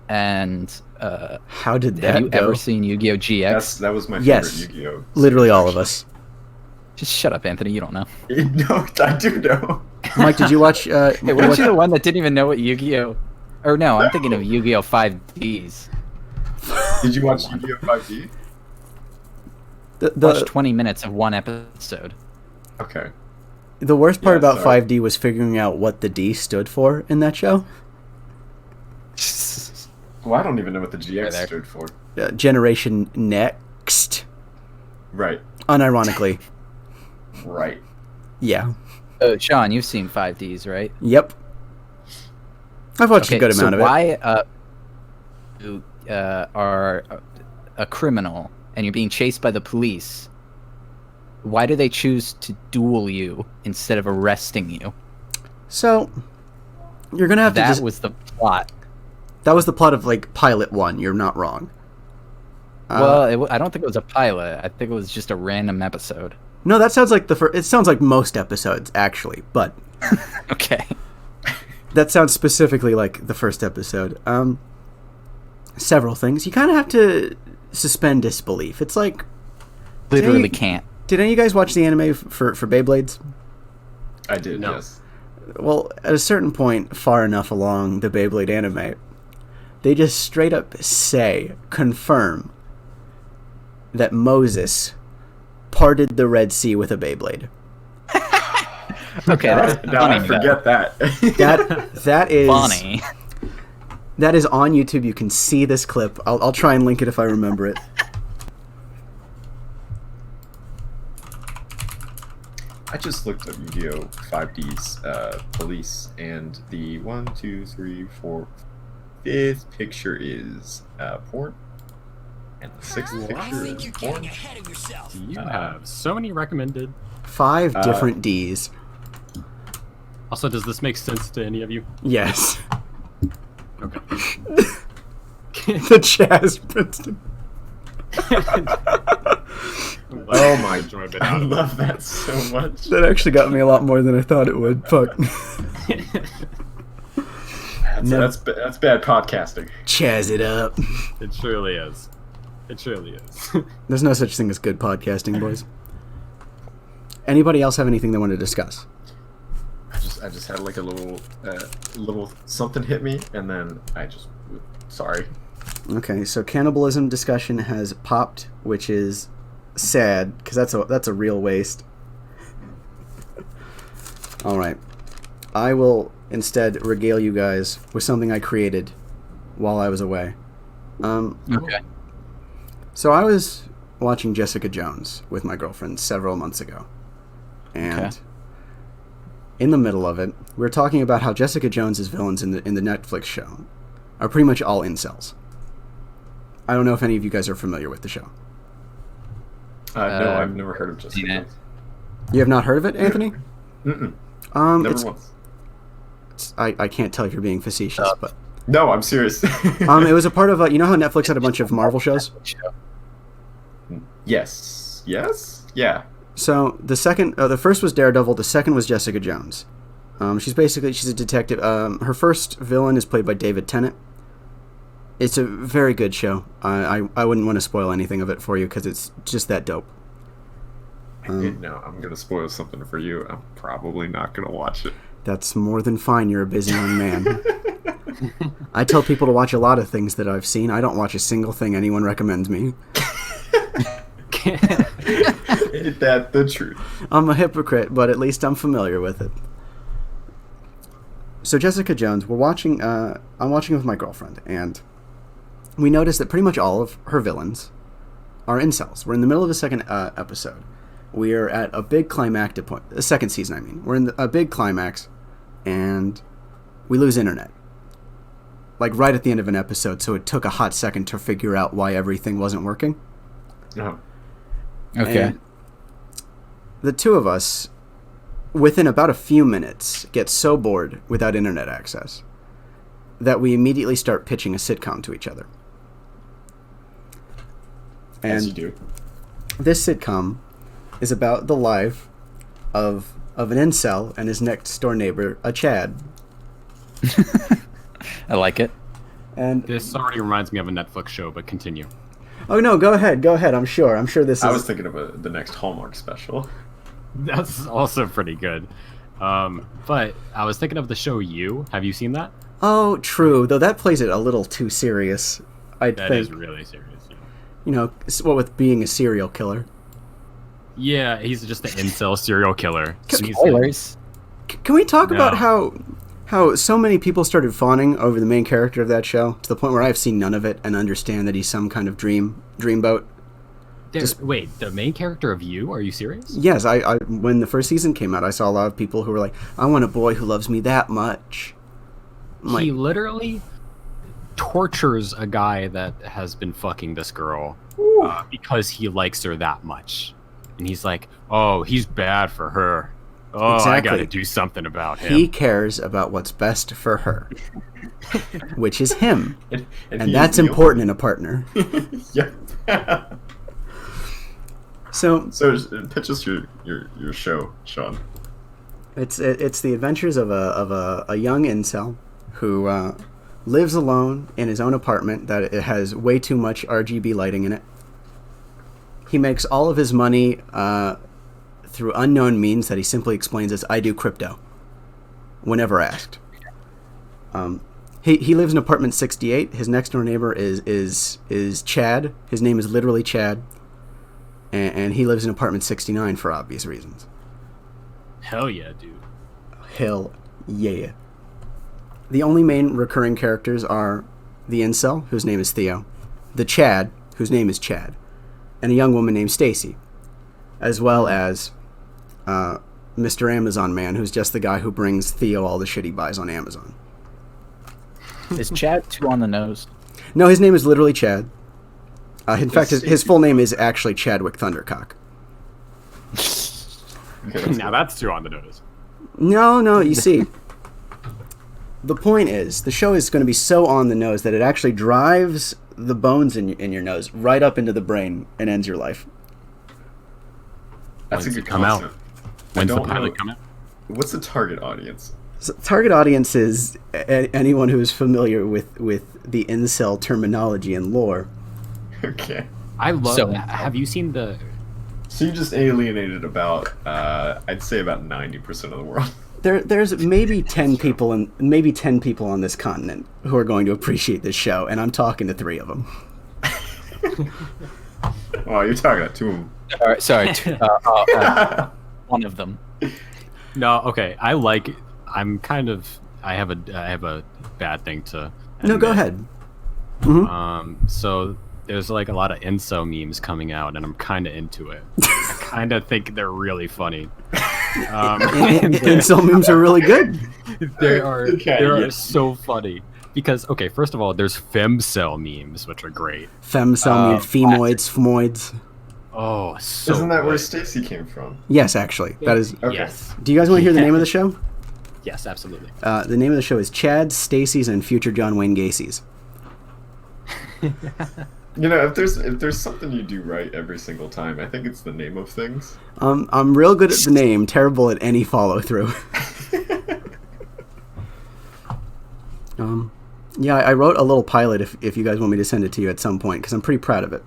And
How did
have
that
you
go?
ever seen Yu-Gi-Oh GX?
That was my favorite
Yes.
Yu-Gi-Oh!
Literally all of us.
Just shut up, Anthony. You don't know.
No, I do know.
Mike, did you watch?
Hey, weren't you the one that didn't even know what Yu-Gi-Oh? Or no, I'm thinking of Yu-Gi-Oh 5Ds.
Did you watch Yu-Gi-Oh! 5D?
Watched 20 minutes of one episode.
Okay.
The worst part
Yeah,
about
sorry.
5D was figuring out what the D stood for in that show.
Well, I don't even know what the GX
Right there.
stood for.
Generation Next.
Right.
Unironically.
Right.
Yeah.
Sean, you've seen 5Ds, right?
Yep. I've watched a good
so
amount of it.
why you are a criminal and you're being chased by the police, why do they choose to duel you instead of arresting you?
So, you're gonna have to.
That was the plot.
That was the plot of like Pilot 1. You're not wrong.
Well, I don't think it was a pilot. I think it was just a random episode.
No, that sounds like the first. It sounds like most episodes actually, but
Okay.
that sounds specifically like the first episode. Several things. You kind of have to suspend disbelief. It's like
Literally can't.
Did any of you guys watch the anime for Beyblades?
I did,
No.
yes.
Well, at a certain point, far enough along the Beyblade anime, they just straight up confirm that Moses parted the Red Sea with a Beyblade.
Okay, that's
No,
funny.
I forget that.
That is
Funny.
That is on YouTube. You can see this clip. I'll try and link it if I remember it.
I just looked up Yu-Gi-Oh! 5D's police, and the 1, 2, 3, 4, 5th picture is porn, and the 6th picture is porn.
You have so many recommended.
5 different Ds.
Also, does this make sense to any of you?
Yes.
Okay.
The Chaz Princeton.
Oh my god, I love that so much.
That actually got me a lot more than I thought it would. Fuck.
That's bad podcasting.
Chaz it up.
It surely is. It surely is.
There's no such thing as good podcasting, boys. Anybody else have anything they want to discuss?
I just had like a little something hit me, and then sorry.
Okay, so cannibalism discussion has popped, which is sad because that's a real waste. All right, I will instead regale you guys with something I created while I was away.
Okay.
So I was watching Jessica Jones with my girlfriend several months ago, and in the middle of it, we were talking about how Jessica Jones's villains in the Netflix show are pretty much all incels. I don't know if any of you guys are familiar with the show.
No, I've never heard of Jessica Jones.
You have not heard of it, Anthony?
Mm-mm. Never once.
I can't tell if you're being facetious, but
No, I'm serious.
it was a part of you know how Netflix had a bunch of Marvel shows?
Yes. Yeah.
So the first was Daredevil, the second was Jessica Jones. She's a detective. Her first villain is played by David Tennant. It's a very good show. I wouldn't want to spoil anything of it for you because it's just that dope.
No, I'm gonna spoil something for you. I'm probably not gonna watch it.
That's more than fine. You're a busy young man. I tell people to watch a lot of things that I've seen. I don't watch a single thing anyone recommends me.
Ain't that the truth?
I'm a hypocrite, but at least I'm familiar with it. So Jessica Jones, I'm watching it with my girlfriend, and we noticed that pretty much all of her villains are incels. We're in the middle of the second episode. We are at a big climactic point. The second season, I mean. We're in a big climax, and we lose internet. Like right at the end of an episode, so it took a hot second to figure out why everything wasn't working.
No.
Okay.
And the two of us, within about a few minutes, get so bored without internet access that we immediately start pitching a sitcom to each other. And
As you do.
this sitcom is about the life of an incel and his next door neighbor, a Chad.
I like it.
And
This already reminds me of a Netflix show, but continue.
oh no, go ahead. I'm sure this is.
I was thinking of the next Hallmark special.
That's also pretty good. But I was thinking of the show You. Have you seen that?
Oh, true. Though that plays it a little too serious. I
That
think.
is really serious. Yeah.
You know, what with being a serial killer.
Yeah, he's just an incel serial killer.
Spoilers.
Can we talk
No.
about how so many people started fawning over the main character of that show to the point where I've seen none of it and understand that he's some kind of dreamboat?
Wait, the main character of You? Are you serious?
Yes, I when the first season came out, I saw a lot of people who were like, "I want a boy who loves me that much." I'm
He
like,
literally tortures a guy that has been fucking this girl because he likes her that much. And he's like, oh, he's bad for her. Oh,
Exactly.
I gotta do something about him.
he cares about what's best for her, which is him,
And
and that's important in a partner.
Yeah.
So
So pitch us your show, Sean.
it's the adventures of a young incel who lives alone in his own apartment that it has way too much RGB lighting in it. He makes all of his money through unknown means that he simply explains as "I do crypto," whenever asked. He lives in apartment 68. His next door neighbor is Chad. His name is literally Chad. and he lives in apartment 69 for obvious reasons.
Hell yeah, dude.
Hell yeah. The only main recurring characters are the incel, whose name is Theo, the Chad, whose name is Chad, and a young woman named Stacy, as well as Mr. Amazon Man, who's just the guy who brings Theo all the shit he buys on Amazon.
Is Chad too on the nose?
No, his name is literally Chad. In fact, his full name is actually Chadwick Thundercock.
Okay,
Now that's too on the nose.
No, you see, the point is, the show is going to be so on the nose that it actually drives the bones in your nose right up into the brain and ends your life.
That's
When's
a
it
good
come out?
concept.
When's the
don't know.
pilot come out?
What's the target audience?
So target audience is anyone who is familiar with the incel terminology and lore.
Okay.
I love.
So-
Have you seen the?
So you just alienated about, I'd say about 90% of the world.
There's maybe 10 people on this continent who are going to appreciate this show, and I'm talking to 3 of them.
Oh, you're talking about 2 of them.
Sorry. One of them.
No, okay. I'm kind of. I have a bad thing to.
No, go
admit.
ahead.
So there's like a lot of incel memes coming out, and I'm kind of into it. I kind of think they're really funny.
Incel memes are really good.
They are.
Okay,
They are
yes.
so funny. Because okay, first of all, there's femcel memes, which are great.
Femcel memes, femoids, phmoids.
Oh, so
Isn't that where
good.
Stacy came from?
Yes, actually, that is.
Okay.
Yes.
Do you guys want to hear the name of the show?
Yes, absolutely.
The name of the show is Chad, Stacy's, and Future John Wayne Gacy's.
You know, if there's something you do right every single time, I think it's the name of things.
I'm real good at the name, terrible at any follow through. Yeah, I wrote a little pilot. If you guys want me to send it to you at some point, because I'm pretty proud of it.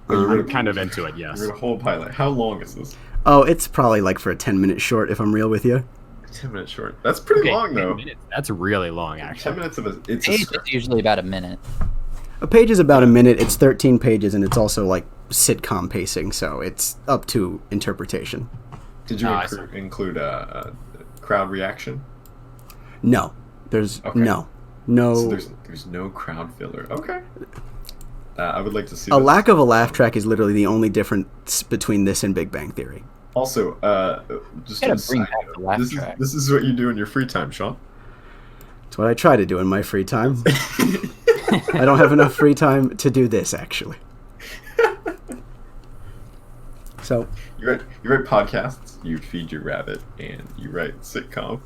I'm kind of into it. Yes.
You're a whole pilot. How long is this?
Oh, it's probably like for a 10-minute short, if I'm real with you.
10 minutes short. That's pretty
Okay,
long
10
though.
minutes. That's really long,
10
actually.
minutes of it's a
Page is
script.
usually about a minute.
A page is about a minute. It's 13 pages, and it's also like sitcom pacing, so it's up to interpretation.
Did you
I
include a crowd reaction?
No, there's
Okay.
no.
So there's no crowd filler. Okay. I would like to see
A
this.
lack of a laugh track is literally the only difference between this and Big Bang Theory.
Also, just
Gotta
a
bring
side
back
note,
the laugh
this
track.
is what you do in your free time, Sean.
It's what I try to do in my free time. I don't have enough free time to do this, actually. So,
You write podcasts, you feed your rabbit, and you write sitcom.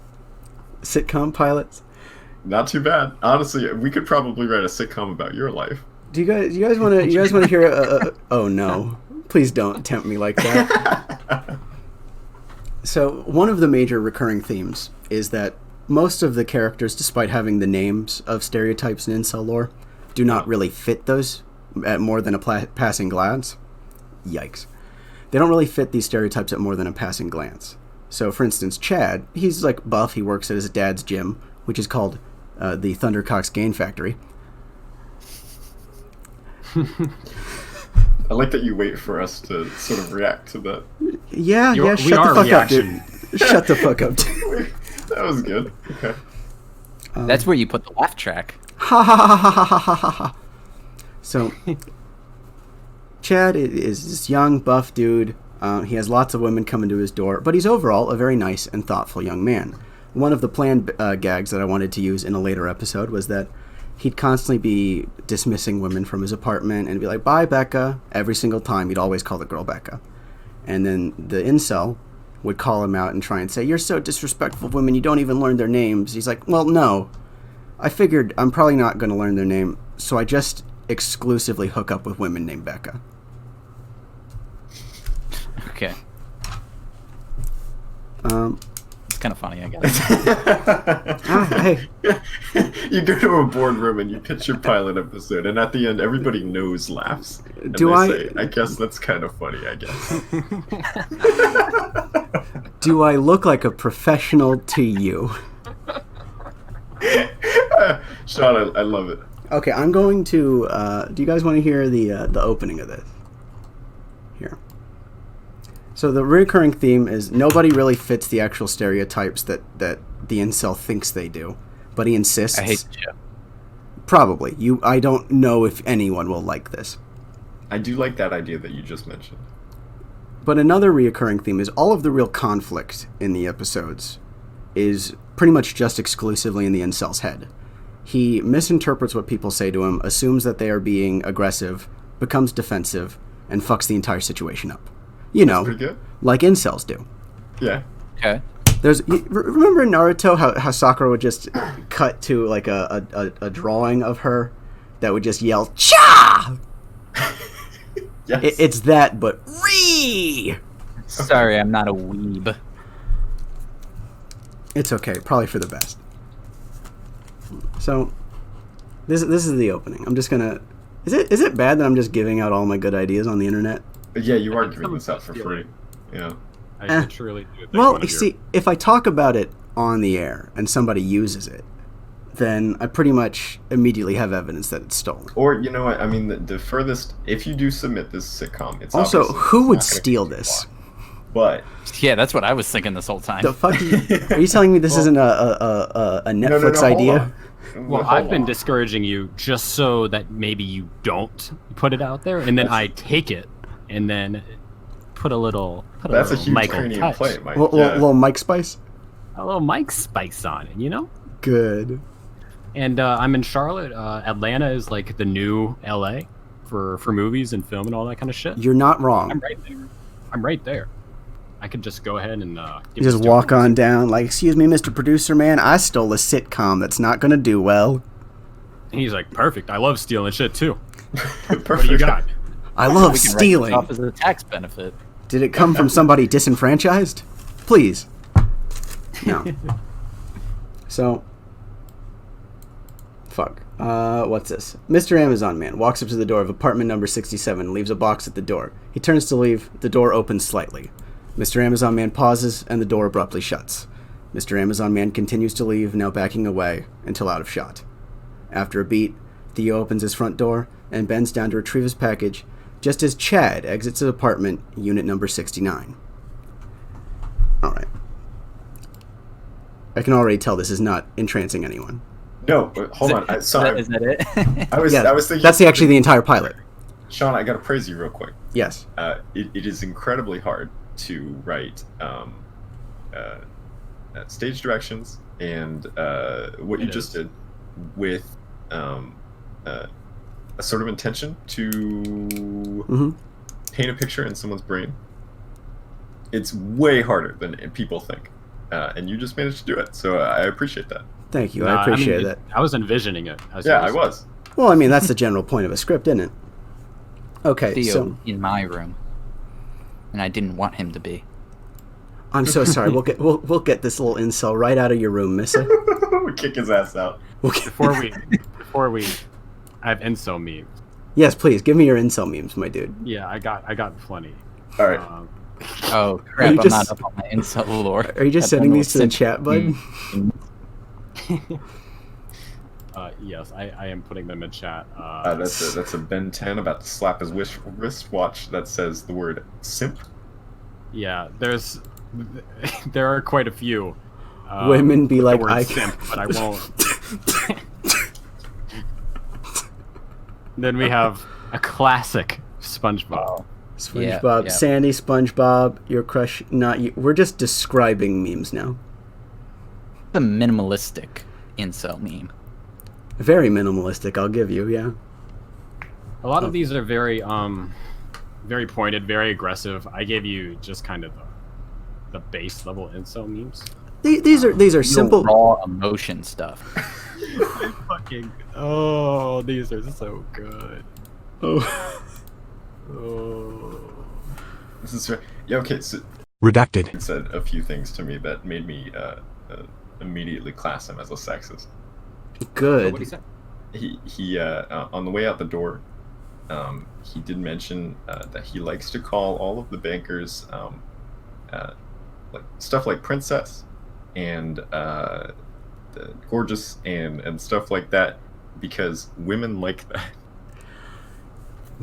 sitcom pilots.
Not too bad. Honestly, we could probably write a sitcom about your life.
Do you guys want to hear? Oh no! Please don't tempt me like that. So one of the major recurring themes is that most of the characters, despite having the names of stereotypes in incel lore, do not really fit those at more than a passing glance. Yikes! They don't really fit these stereotypes at more than a passing glance. So, for instance, Chad, he's like buff. He works at his dad's gym, which is called the Thundercock's Gain Factory.
I like that you wait for us to sort of react to that.
Yeah,
We
shut the
are
fuck
reaction.
up, dude. Shut the fuck up, dude.
That was good. Okay.
That's where you put the laugh track.
Ha ha ha ha ha ha ha ha. So, Chad is this young, buff dude. He has lots of women coming to his door, but he's overall a very nice and thoughtful young man. One of the planned gags that I wanted to use in a later episode was that he'd constantly be dismissing women from his apartment and be like, "Bye, Becca." Every single time, he'd always call the girl Becca. And then the incel would call him out and try and say, "You're so disrespectful of women, you don't even learn their names." He's like, "Well, no. I figured I'm probably not going to learn their name, so I just exclusively hook up with women named Becca."
Okay. It's kind of funny, I guess.
Hey,
You go to a boardroom and you pitch your pilot episode, and at the end, everybody laughs. And
Do
they
I-
say, I guess that's kind of funny, I guess.
do I look like a professional to you?
Sean, I love it.
Okay, I'm going to. Do you guys want to hear the opening of this? So the recurring theme is nobody really fits the actual stereotypes that the incel thinks they do, but he insists.
I hate the show.
Probably. I don't know if anyone will like this.
I do like that idea that you just mentioned.
But another reoccurring theme is all of the real conflict in the episodes is pretty much just exclusively in the incel's head. He misinterprets what people say to him, assumes that they are being aggressive, becomes defensive, and fucks the entire situation up. You know,
Pretty good.
like incels do.
Yeah.
Okay.
Remember in Naruto how Sakura would just cut to like a drawing of her that would just yell "Cha!"
Yes.
It's that, but re.
Sorry, I'm not a weeb.
It's okay, probably for the best. So, this is the opening. I'm just gonna. Is it bad that I'm just giving out all my good ideas on the internet?
Yeah, you
I
are
think
giving this out for
someone
free. Yeah.
I truly do think
Well,
one
you
of your-
see, if I talk about it on the air and somebody uses it, then I pretty much immediately have evidence that it's stolen.
Or you know what? I mean, the furthest. If you do submit this sitcom, it's
Also,
obviously-
who
it's
would
not gonna
steal
be too
this?
long. But
Yeah, that's what I was thinking this whole time.
The fuck? Are you telling me this isn't a Netflix idea?
Well, I've been discouraging you just so that maybe you don't put it out there, and then I take it and then put a little
That's a huge
Michael
cranium
touch,
plate, Mike.
Little Mike Spice.
a little Mike spice on it, you know.
Good.
And I'm in Charlotte. Atlanta is like the new LA for movies and film and all that kind of shit.
You're not wrong.
I'm right there. I'm right there. I could just go ahead and
You just walk on down, like, excuse me, Mr. Producer Man, I stole a sitcom that's not gonna do well.
And he's like, perfect. I love stealing shit too.
Perfect.
What do you got?
I love
we can write this
stealing.
off as a tax benefit.
Did it come from somebody disenfranchised? Please. No. So, fuck. What's this? Mr. Amazon Man walks up to the door of apartment number 67 and leaves a box at the door. He turns to leave. The door opens slightly. Mr. Amazon Man pauses, and the door abruptly shuts. Mr. Amazon Man continues to leave, now backing away, until out of shot. After a beat, Theo opens his front door and bends down to retrieve his package, just as Chad exits his apartment, unit number 69. Alright. I can already tell this is not entrancing anyone.
No, but hold on.
Is that it?
I was thinking.
That's actually the entire pilot.
Sean, I gotta praise you real quick.
Yes.
It is incredibly hard to write stage directions and what you just did with a sort of intention to paint a picture in someone's brain. It's way harder than people think, and you just managed to do it. So I appreciate that.
Thank you. I appreciate that.
I was envisioning it.
Yeah, I was.
Well, I mean, that's the general point of a script, isn't it? Okay,
Theo
so
in my room, and I didn't want him to be.
I'm so sorry. We'll get this little incel right out of your room, Missa.
We kick his ass out.
Before we, I have incel memes.
Yes, please give me your incel memes, my dude.
Yeah, I got plenty.
All right.
Oh crap!
you
I'm
just-
not up on my incel lore.
Are you just sending these to the chat, bud?
Yes, I am putting them in chat.
That's a Ben 10 about to slap his wristwatch that says the word simp.
Yeah, there are quite a few.
Women be
with
like,
the word
I
simp, but I won't. Then we have a classic SpongeBob.
SpongeBob,
Yeah.
Sandy, SpongeBob, your crush, not you. We're just describing memes now.
The minimalistic incel meme.
Very minimalistic, I'll give you, yeah.
A lot of these are very very pointed, very aggressive. I gave you just kind of the base level incel memes.
These are simple.
Raw emotion stuff.
These are so good.
Oh.
This is yeah. Okay, so
Redacted.
he said a few things to me that made me immediately class him as a sexist.
Good.
What do you say?
He on the way out the door, he did mention that he likes to call all of the bankers like stuff like princess and gorgeous and stuff like that because women like that.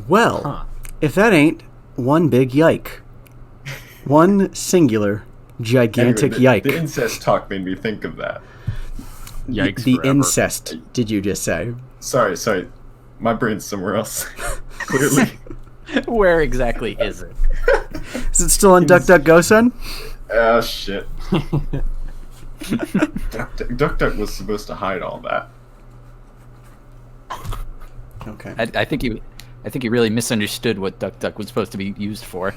Well,
Huh.
if that ain't one big yike. One singular, gigantic
Anyway,
yike.
the incest talk made me think of that.
Yikes
The
forever.
incest, did you just say?
Sorry. My brain's somewhere else. Clearly.
Where exactly is it?
Is it still on DuckDuckGo, son?
Oh, shit. Duck was supposed to hide all that.
Okay.
I think you really misunderstood what Duck was supposed to be used for.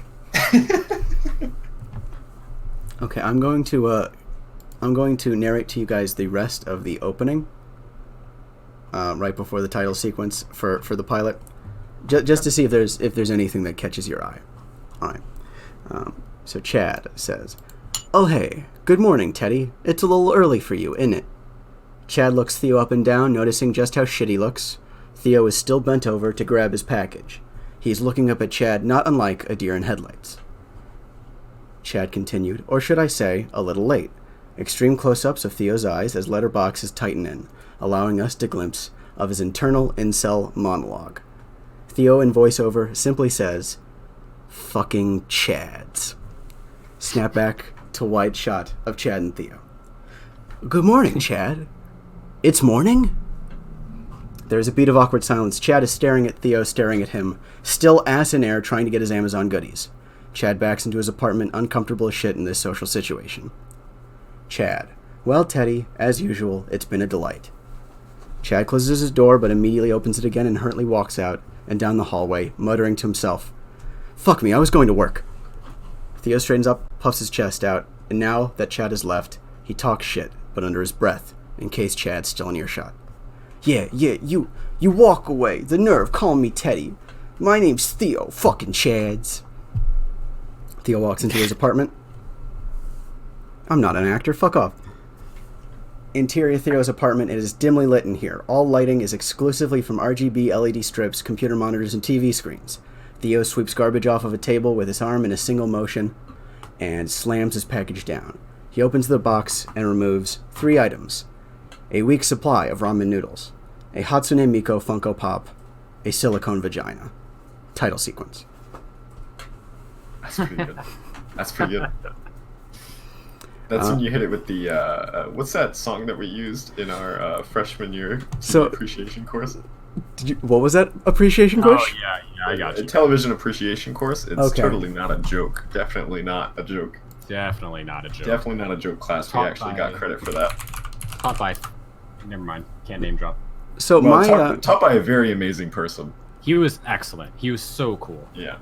Okay, I'm going to narrate to you guys the rest of the opening. Right before the title sequence for the pilot, just to see if there's anything that catches your eye. All right. So Chad says, "Oh hey, good morning, Teddy. It's a little early for you, isn't it?" Chad looks Theo up and down, noticing just how shit he looks. Theo is still bent over to grab his package. He's looking up at Chad, not unlike a deer in headlights. Chad continued, or should I say, a little late. Extreme close-ups of Theo's eyes as letterboxes tighten in, allowing us to glimpse of his internal incel monologue. Theo in voiceover simply says, "Fucking Chads." Snap back to wide shot of Chad and Theo. "Good morning, Chad." "It's morning?" There's a beat of awkward silence. Chad is staring at Theo, staring at him, still ass in air trying to get his Amazon goodies. Chad backs into his apartment, uncomfortable as shit in this social situation. Chad: "Well, Teddy, as usual, it's been a delight." Chad closes his door, but immediately opens it again and hurriedly walks out and down the hallway, muttering to himself, "Fuck me, I was going to work." Theo straightens up, puffs his chest out, and now that Chad has left, he talks shit, but under his breath, in case Chad's still in earshot. Yeah, you walk away. The nerve calling me Teddy. My name's Theo, fucking Chads." Theo walks into his apartment. "I'm not an actor, fuck off." Interior Theo's apartment is dimly lit in here. All lighting is exclusively from RGB LED strips, computer monitors, and TV screens. Theo sweeps garbage off of a table with his arm in a single motion and slams his package down. He opens the box and removes 3 items. A week's supply of ramen noodles, a Hatsune Miku Funko Pop, a silicone vagina. Title sequence.
That's pretty good. That's when you hit it with the what's that song that we used in our freshman year appreciation course?
What was that appreciation course?
Oh yeah, I got you.
A television appreciation course. It's
Okay.
totally not a joke. Definitely not a joke.
Definitely not a joke.
Definitely not a joke class. We
Taught
actually
by-
got credit for that.
Taught by. Never mind. Can't name drop.
So
Well, taught by a very amazing person.
He was excellent. He was so cool.
Yeah.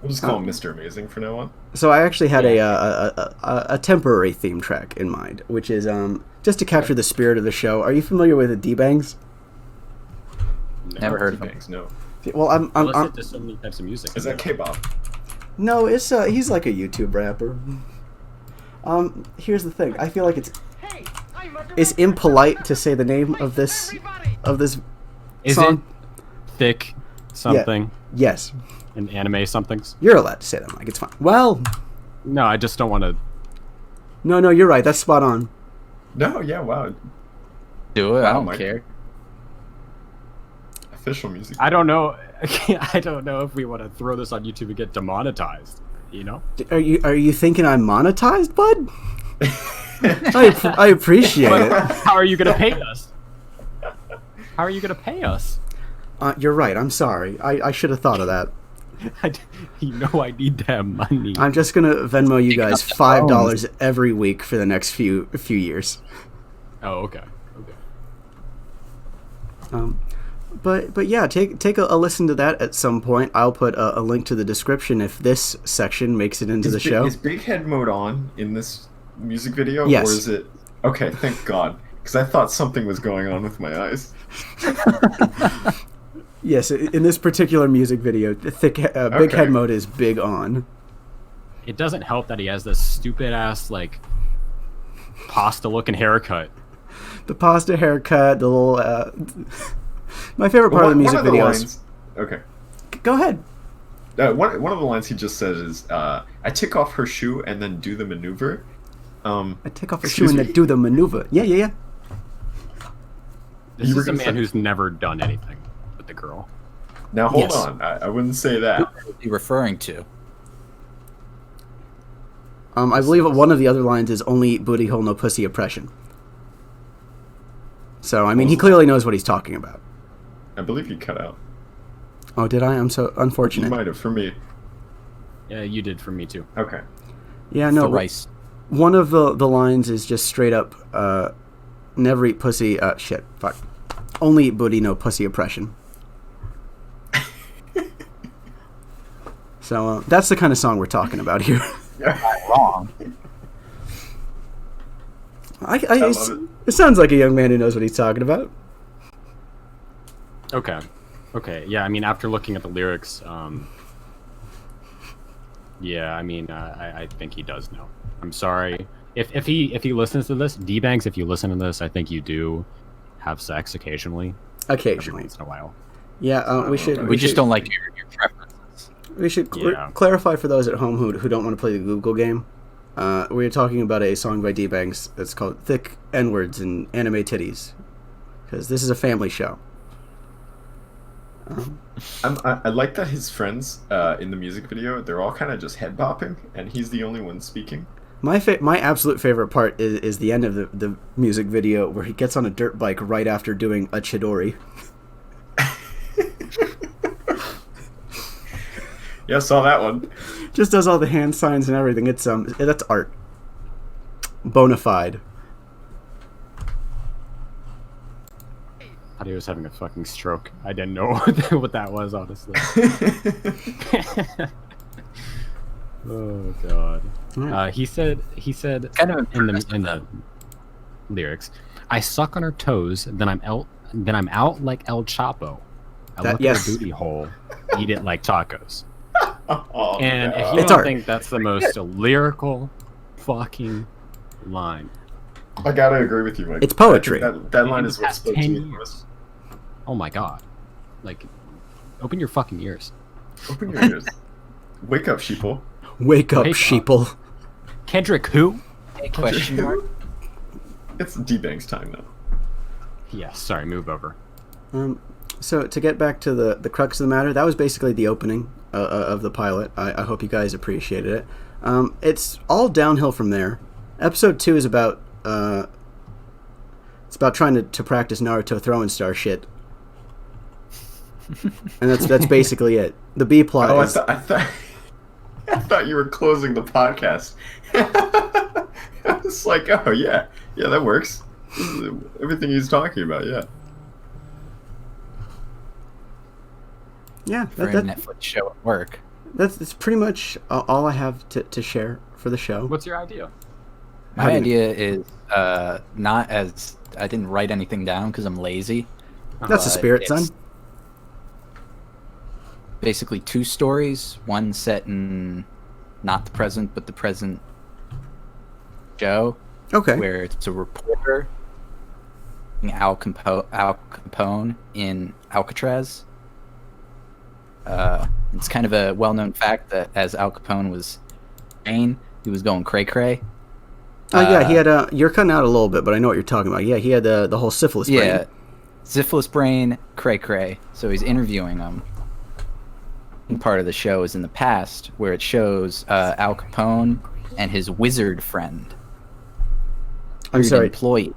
We'll just call him Mr. Amazing from now on.
So I actually had a temporary theme track in mind, which is just to capture the spirit of the show. Are you familiar with the D-Bangs?
Never heard of him.
Bangs, no.
Well, I'm
Listen to so many types of music.
Is that K-pop?
no, it's he's like a YouTube rapper. Here's the thing. I feel like it's impolite to say the name of this
Is
song.
it thick something?
Yes,
In anime somethings?
you're allowed to say that, Mike. It's fine. Well,
No, I just don't want to.
no, you're right. That's spot on.
No, yeah, wow.
Do it. I
Wow,
don't
Mike.
care.
Official music.
I don't know. I don't know if we want to throw this on YouTube and get demonetized. You know?
Are you thinking I'm monetized, bud? I appreciate it.
How are you gonna pay us? How are you gonna pay us?
You're right. I'm sorry. I should have thought of that.
You know I need that money.
I'm just gonna Venmo you guys $5 every week for the next few years.
Oh, okay.
But yeah, take a listen to that at some point. I'll put a link to the description if this section makes it into the show.
Is Big Head mode on in this music video?
Yes.
Or is it... Okay, thank God. Because I thought something was going on with my eyes.
Yes, in this particular music video, Big Head mode is big on.
It doesn't help that he has this stupid ass like pasta looking haircut.
The pasta haircut, the little... my favorite part of the music video is...
Okay.
Go ahead.
One of the lines he just says is, I take off her shoe and then do the maneuver.
I take off her shoe and then do the maneuver. Yeah.
This
You were
is a
gonna
man
say-
who's never done anything with the girl.
Now hold
Yes.
on, I wouldn't say that.
What are you referring to?
I believe one of the other lines is "only eat booty hole, no pussy oppression." So I mean, he clearly knows what he's talking about.
I believe you cut out.
Oh, did I? I'm so unfortunate.
You might have for me.
Yeah, you did for me too.
Okay.
Yeah, no.
Rice.
One of the lines is just straight up, never eat pussy. Shit, fuck. Only eat booty, no pussy oppression. So that's the kind of song we're talking about here.
Not wrong.
I love it. It sounds like a young man who knows what he's talking about.
Okay. Yeah, I mean, after looking at the lyrics, yeah, I mean, I think he does know. I'm sorry if he listens to this, D-Banks. If you listen to this, I think you do have sex occasionally. Every once in a while.
Yeah, we should.
We just don't like your preferences.
We should clarify for those at home who don't want to play the Google game. We're talking about a song by D-Banks that's called "Thick N-Words and Anime Titties," because this is a family show.
I like that his friends in the music video, they're all kind of just head bopping, and he's the only one speaking.
My absolute favorite part is the end of the music video where he gets on a dirt bike right after doing a chidori.
Yeah, I saw that one.
Just does all the hand signs and everything. It's that's art. Bona fide.
I thought he was having a fucking stroke. I didn't know what that was, honestly. Oh god. He said
Kind of
in the lyrics, "I suck on her toes, then I'm out like El Chapo. I look at her booty hole, eat it like tacos."
Oh,
and
God.
if you don't think that's the most lyrical fucking line,
I gotta agree with you, Mike.
It's poetry.
That line is what's supposed to be.
Oh my god. Like, open your fucking ears.
Open your ears. Wake up, sheeple.
Wake up, sheeple.
Kendrick who?
Question mark.
It's D-Bank's time now.
Yeah, sorry, move over.
So to get back to the crux of the matter, that was basically the opening of the pilot. I hope you guys appreciated it. It's all downhill from there. Episode 2 is about it's about trying to practice Naruto throwing star shit, and that's basically it. The B plot.
Oh,
is...
I thought you were closing the podcast. I was like, oh yeah, that works. This is everything he's talking about, yeah.
Yeah,
For a Netflix show at work.
That's pretty much all I have to share for the show.
What's your idea?
My idea is not as I didn't write anything down because I'm lazy.
That's the spirit, son.
Basically 2 stories, one set in not the present but the present show.
Okay.
Where it's a reporter, Al Capone in Alcatraz. It's kind of a well-known fact that as Al Capone was insane, he was going cray-cray.
Oh yeah, he had you're cutting out a little bit, but I know what you're talking about. Yeah, he had the whole syphilis brain.
Yeah, syphilis brain, cray-cray. So he's interviewing him. Part of the show is in the past, where it shows Al Capone and his wizard friend.
I'm sorry.
Employee.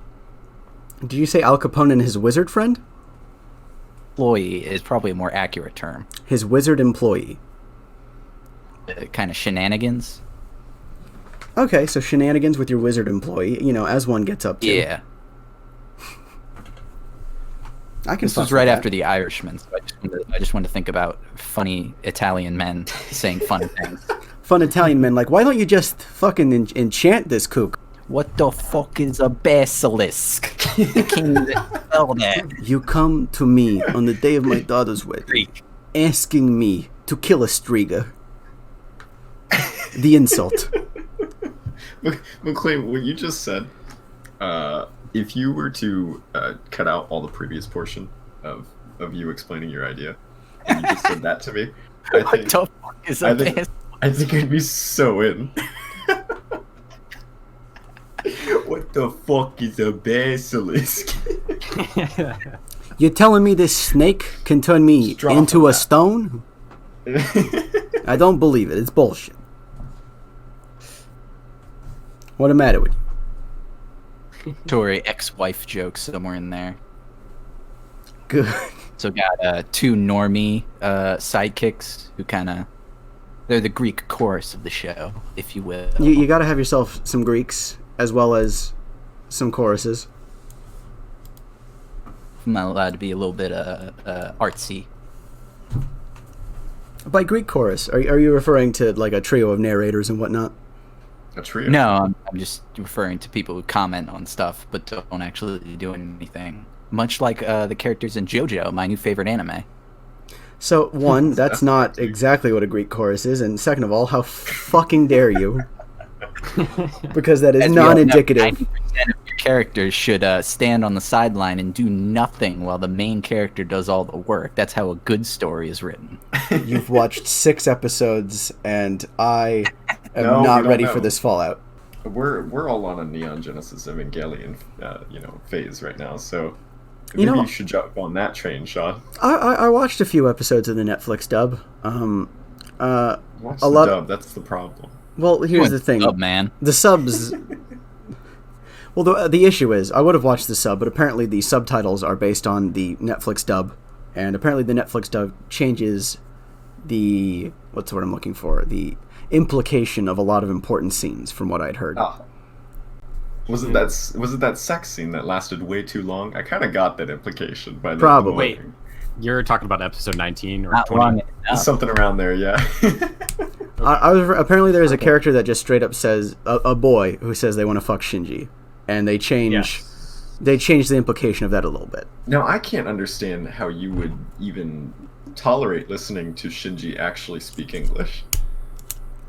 Did you say Al Capone and his wizard friend?
Employee is probably a more accurate term.
His wizard employee.
Kind of shenanigans.
Okay, so shenanigans with your wizard employee, as one gets up to.
Yeah. This was right after The Irishman, so I just wanted to think about funny Italian men saying funny things.
Fun Italian men, like, why don't you just fucking enchant this kook?
What the fuck is a basilisk? I can't even spell that.
You come to me on the day of my daughter's wedding, asking me to kill a striga. The insult.
McLean, what you just said, if you were to cut out all the previous portion of you explaining your idea, and you just said that to me, I think I'd be so in. What the fuck is a basilisk?
You're telling me this snake can turn me into a stone? I don't believe it. It's bullshit. What the matter with you?
Tori ex-wife jokes somewhere in there.
Good.
So got two normie sidekicks who kind of they're the Greek chorus of the show, if you will.
You got to have yourself some Greeks as well as some choruses.
I'm not allowed to be a little bit artsy.
By Greek chorus, are you referring to like a trio of narrators and whatnot?
A trio?
No, I'm just referring to people who comment on stuff but don't actually do anything. Much like the characters in JoJo, my new favorite anime.
So, one, that's not exactly what a Greek chorus is, and second of all, how fucking dare you? Because that is
As we all know,
non-indicative.
90% of your characters should stand on the sideline and do nothing while the main character does all the work. That's how a good story is written.
You've watched 6 episodes, and I am
No,
not
we don't
ready
know.
for this fallout.
We're all on a Neon Genesis Evangelion, phase right now. So
You
maybe
know-
you should jump on that train, Sean.
I watched a few episodes of the Netflix dub.
Watch
A
the
lot-
dub. That's the problem.
Well, here's the thing.
Oh man,
The subs... Well, the issue is, I would have watched the sub, but apparently the subtitles are based on the Netflix dub, and apparently the Netflix dub changes the... What's the word I'm looking for? The implication of a lot of important scenes, from what I'd heard.
Ah. Was it that sex scene that lasted way too long? I kind of got that implication by the
Probably.
Wait, you're talking about episode 19 or
not
20?
long enough.
Something around there, yeah.
Apparently there's a character that just straight up says, a boy who says they want to fuck Shinji, and they change...
Yes.
They change the implication of that a little bit.
Now, I can't understand how you would even tolerate listening to Shinji actually speak English.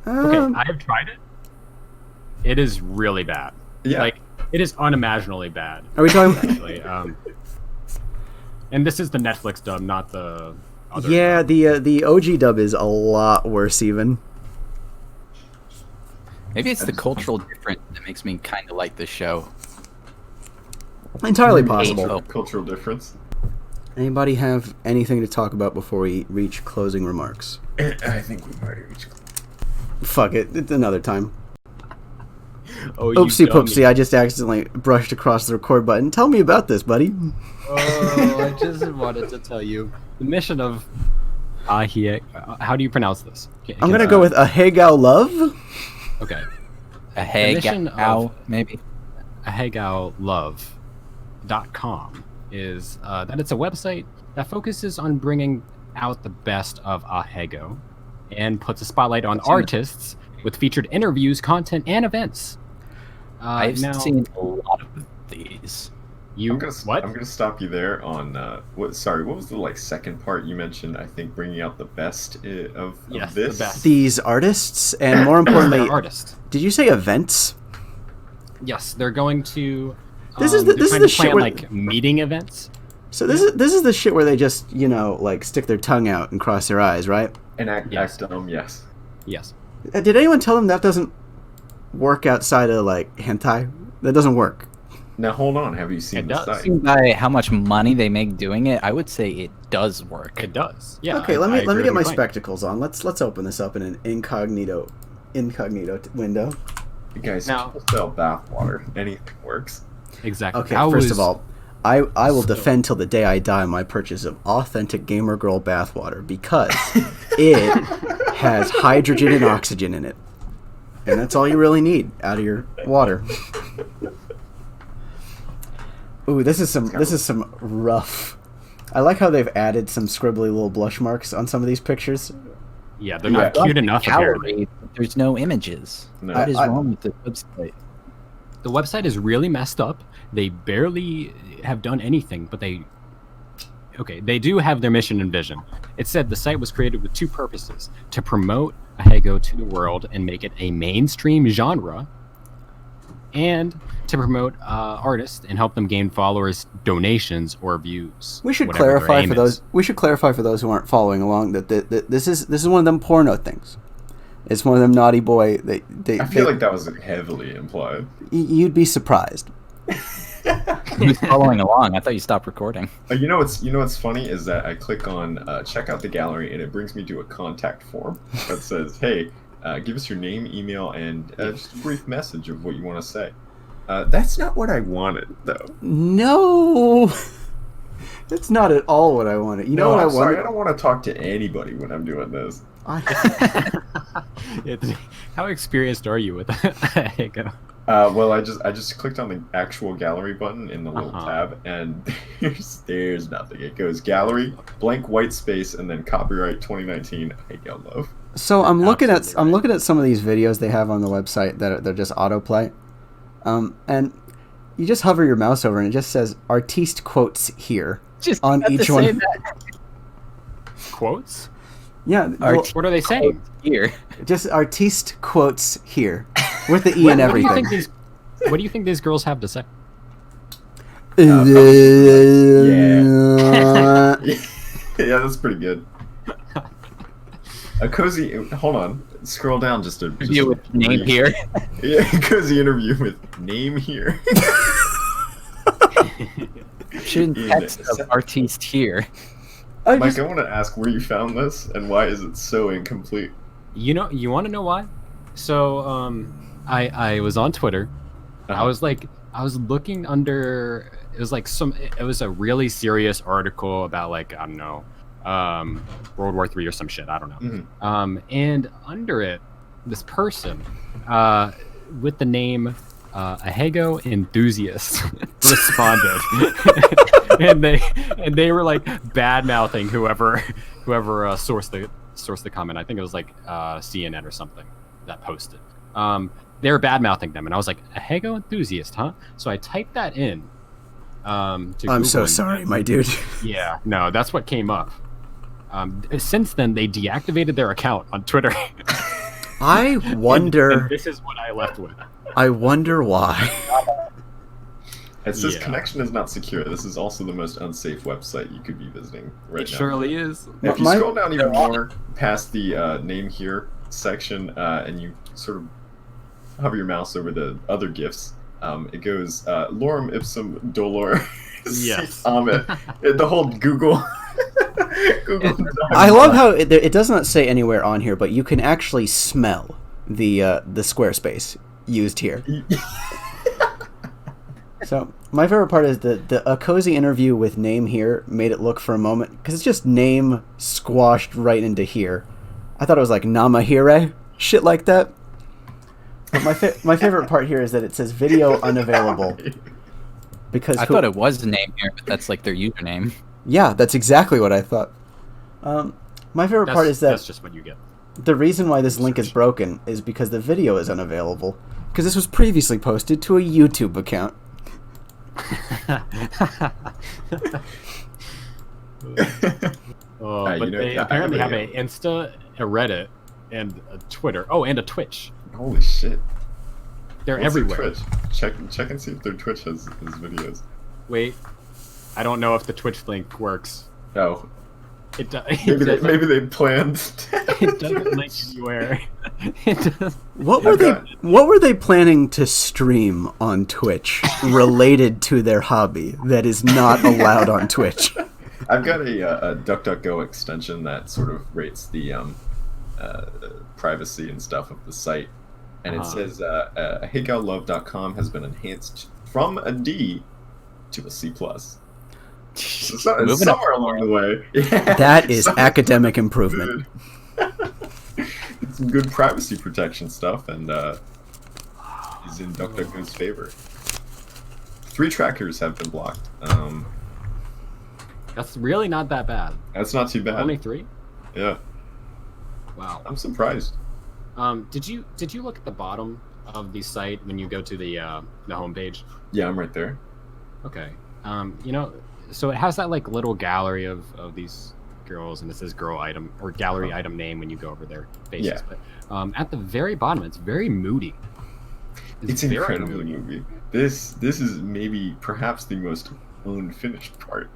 Okay,
Um,
I have tried it. It is really bad.
Yeah.
Like, it is unimaginably bad.
Are we talking...
Actually, and this is the Netflix dub, not the other.
Yeah,
dub.
the OG dub is a lot worse even.
Maybe it's the cultural difference that makes me kind of like this show.
Entirely possible.
Oh.
Cultural difference.
Anybody have anything to talk about before we reach closing remarks?
I think we've already reached.
Fuck it, it's another time.
Oh, you
Oopsie
dummy.
poopsie, I just accidentally brushed across the record button. Tell me about this, buddy.
Oh, I just wanted to tell you the mission of how do you pronounce this?
I'm gonna go with Ahegao Love.
Okay.
Ahegao,
of-
maybe.
AhegaoLove.com is that it's a website that focuses on bringing out the best of Ahegao and puts a spotlight on artists with featured interviews, content, and events.
I've
now,
seen a lot of these.
you
I'm gonna
what?
I'm gonna stop you there on what? Sorry, what was the second part you mentioned? I think bringing out the best of
Yes, the
this.
best.
These artists, and more importantly,
Artist.
did you say events?
Yes, they're going to.
This is the-
they're
this is
trying
the
to
shit
plan,
where-
like meeting events.
So this is the shit where they just stick their tongue out and cross their eyes, right?
And act
Yes.
dumb, yes.
Yes.
Did anyone tell them that doesn't work outside of hentai? That doesn't work.
Now hold on, have you seen
It
the
does.
site?
By how much money they make doing it, I would say it does work.
It does. Yeah.
Okay,
I
let me
agree
get
with
my
your point.
spectacles on. Let's open this up in an incognito window.
You guys,
Now-
people sell bathwater. Anything works.
Exactly.
Okay,
I
first
was-
of all, I will
So-
defend till the day I die my purchase of authentic gamer girl bathwater because it has hydrogen and oxygen in it, and that's all you really need out of your water. Ooh, this is some rough. I like how they've added some scribbly little blush marks on some of these pictures.
Yeah, they're not
Yeah.
cute enough. Apparently.
Gallery, there's no images.
No.
What is
I-
wrong with the website?
The website is really messed up. They barely have done anything, but they do have their mission and vision. It said the site was created with two purposes: to promote Ahegao to the world and make it a mainstream genre, and to promote artists and help them gain followers, donations, or views.
We should
whatever their
clarify
aim
for
is.
those. We should clarify for those who aren't following along that this is one of them porno things. It's one of them naughty boy.
I feel like that was heavily implied.
You'd be surprised.
Who's following along? I thought you stopped recording.
You know what's funny is that I click on check out the gallery and it brings me to a contact form that says, "Hey, Give us your name, email, and just a brief message of what you want to say. That's not what I wanted, though.
No, that's not at all what I wanted. You know what I wanted?
Sorry, I don't want to talk to anybody when I'm doing this.
How experienced are you with Ahegao?
Well, I just clicked on the actual gallery button in the little tab, and there's nothing. It goes gallery, blank white space, and then copyright 2019 Ahegao Love.
So I'm looking at some of these videos they have on the website that they're just autoplay, and you just hover your mouse over and it just says "artiste quotes here"
Just
on each one.
Quotes?
Yeah.
What are they saying?
Here.
Just artiste quotes here with the E and everything.
What do you think these girls have to say?
Yeah, that's pretty good. A cozy. Hold on. Scroll down just a
name here.
Yeah, cozy interview with name here.
Shouldn't text of artiste here.
Mike, I want to ask where you found this and why is it so incomplete?
You want to know why? So, I was on Twitter. I was looking under. It was a really serious article about I don't know, World War III or some shit. I don't know.
Mm-hmm.
And under it, this person, with the name Ahegao enthusiast responded, and they were bad mouthing whoever sourced the comment. I think it was CNN or something that posted. They were bad mouthing them, and I was like, Ahegao enthusiast, huh? So I typed that in. I'm
so sorry, my dude.
Yeah, no, that's what came up. Since then, they deactivated their account on Twitter.
I wonder.
And this is what I left with.
I wonder why.
It says connection is not secure. This is also the most unsafe website you could be visiting right now.
It surely is.
If you scroll down even more past the name here section, and you sort of hover your mouse over the other GIFs, it goes lorem ipsum dolor.
Yes.
The whole Google.
I love how it does not say anywhere on here, but you can actually smell the Squarespace used here. So my favorite part is a cozy interview with name here made it look for a moment, because it's just name squashed right into here. I thought it was like Namahire, shit like that. But my favorite part here is that it says video unavailable. Because
I thought it was name here, but that's their username.
Yeah, that's exactly what I thought. My favorite part is
that's just what you get.
The reason why this link is broken is because the video is unavailable, because this was previously posted to a YouTube account.
But they apparently have an Insta, a Reddit, and a Twitter. Oh, and a Twitch.
Holy shit.
They're
What's
everywhere.
Their Twitch? Check and see if their Twitch has videos.
Wait, I don't know if the Twitch link works.
Oh.
It does.
Maybe they planned.
It doesn't link anywhere. It does.
What were they planning to stream on Twitch related to their hobby that is not allowed on Twitch?
I've got a DuckDuckGo extension that sort of rates the privacy and stuff of the site, and it says AhegaoLove.com has been enhanced from a D to a C+. So somewhere along the way. Yeah,
that is academic improvement.
It's some good privacy protection stuff, and is in DuckDuckGo's favor. 3 trackers have been blocked.
That's really not that bad.
That's not too bad.
Only 3?
Yeah.
Wow.
I'm surprised.
Did you look at the bottom of the site when you go to the homepage?
Yeah, I'm right there.
Okay. So it has that little gallery of these girls, and it says girl item or gallery item name when you go over their faces.
Yeah.
But at the very bottom, it's very moody.
It's incredibly moody. This is perhaps the most unfinished part.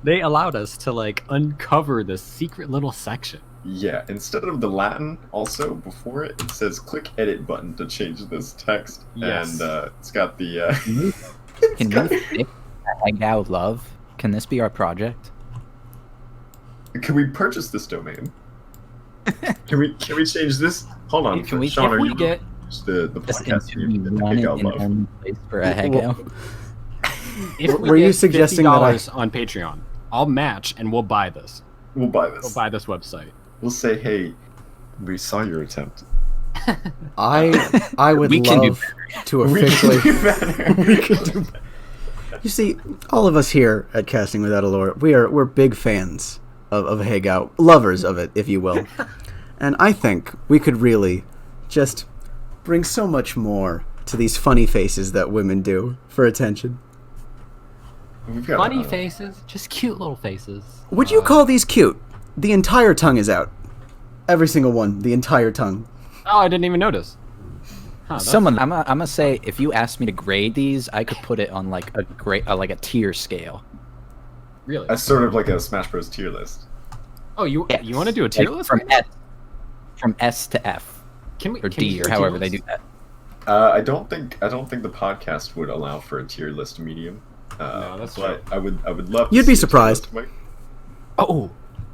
They allowed us to uncover this secret little section.
Yeah, instead of the Latin also before it says click edit button to change this text.
Yes.
And it's got the
Can you fix Ahegao Love? Can this be our project?
Can we purchase this domain? Can we change this? Hold on.
Can we,
Sean,
if we get
the
this
podcast
into
name that
one
Ahegao
and
love?
only place for Ahegao?
If we
Were you
get
suggesting that
$50 on Patreon, I'll match and we'll buy this.
We'll buy
We'll
this.
buy this website.
We'll say, hey, we saw your attempt.
I would
We can do
love to officially.
We can do better.
You see, all of us here at Casting Without Allure, we're big fans of Ahegao, lovers of it, if you will. And I think we could really just bring so much more to these funny faces that women do for attention.
We've got,
Funny faces, just cute little faces.
Would you call these cute? The entire tongue is out. Every single one, the entire tongue.
Oh, I didn't even notice. Huh, that's-
Someone, I'm gonna say, if you asked me to grade these, I could put it on like a tier scale.
Really?
That's sort of like a Smash Bros. Tier list.
Oh, you
Yes.
you want to do a tier
Like,
list?
from S to F
Can we
or
can we
D
do
or
a tier
however they
list?
do that.
I don't think the podcast would allow for a tier list medium.
No, that's
but I would love. To
You'd
see
be
a tier
surprised.
list.
Oh,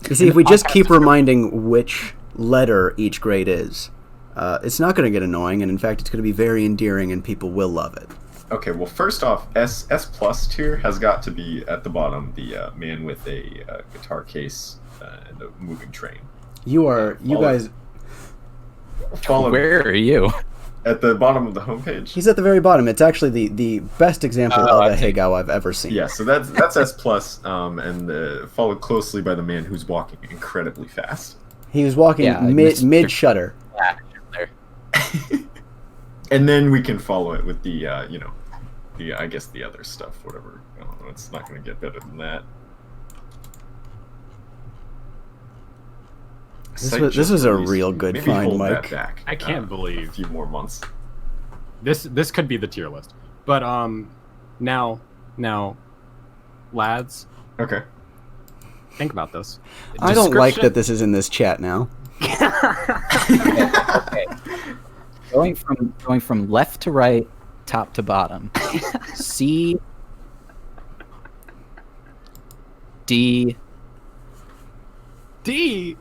You see, if we just keep reminding which letter each grade is, it's not going to get annoying, and in fact, it's going to be very endearing, and people will love it.
Okay, well, first off, S plus tier has got to be at the bottom. The man with a guitar case and a moving train.
You
Follow-
guys.
Followed
Where are you?
at the bottom of the homepage.
He's at the very bottom. It's actually the best example of
I
a
see.
Ahegao I've ever seen.
Yeah, so that's S plus, and followed closely by the man who's walking incredibly fast.
He was walking
Yeah,
mid
Mr.
shutter.
There.
And then we can follow it with the I guess the other stuff, whatever. I don't know, it's not going to get better than that.
This was a real good
Maybe
find,
hold that
Mike.
back,
I can't
a
believe
few more months.
this could be the tier list. But now, lads,
Okay.
think about this.
I don't like
Description-
that this is in this chat now.
Okay. Going from left to right, top to bottom. C D.
D.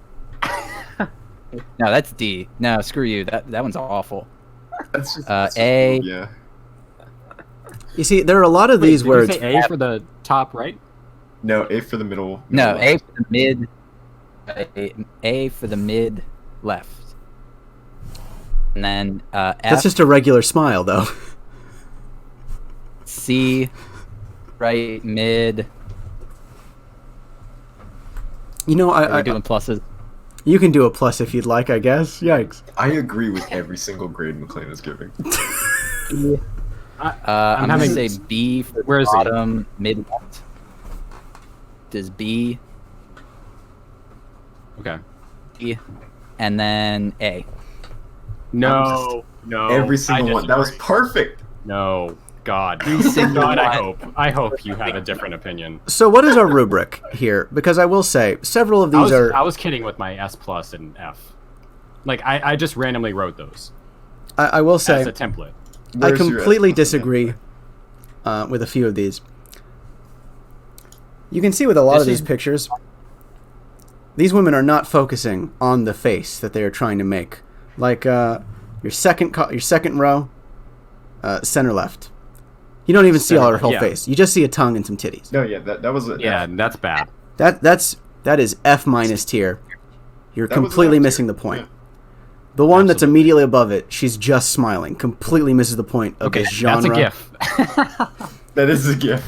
No, that's D. No, screw you. That one's awful.
That's just,
A.
Yeah.
You see, there are a lot of
Wait,
these
did
where
you
it's
say A for the top right?
No, A for the middle.
No, A
left.
for the mid. A for the mid left. And then F,
that's just a regular smile, though.
C, right, mid.
You know,
Are we doing pluses?
you can do a plus if you'd like, I guess. Yikes.
I agree with every single grade McLean is giving.
I'm gonna
having-
say B for
Where is he?
bottom, mid left. Does B,
Okay.
E, and then A.
No.
Every single one. That was
disagree.
perfect.
No. God.
single
God,
one.
I hope you have a different opinion.
So, what is our rubric here? Because I will say, several of these
I
are.
was kidding with my S plus and F. Like I just randomly wrote those
I will say,
as a template.
I
Where's your
completely
S plus
disagree with a few of these. You can see with a lot of
This
these
is-
pictures, these women are not focusing on the face that they are trying to make. Like your second row, center left. You don't even see all her whole
yeah.
face. You just see a tongue and some titties.
No, yeah, that was a
Yeah, that's bad.
That is F minus tier. You're
That was an
completely
F tier.
missing the point.
Yeah.
The one that's
Absolutely.
immediately above it, she's just smiling. Completely misses the point of
Okay,
this genre.
that's a GIF.
That is a GIF.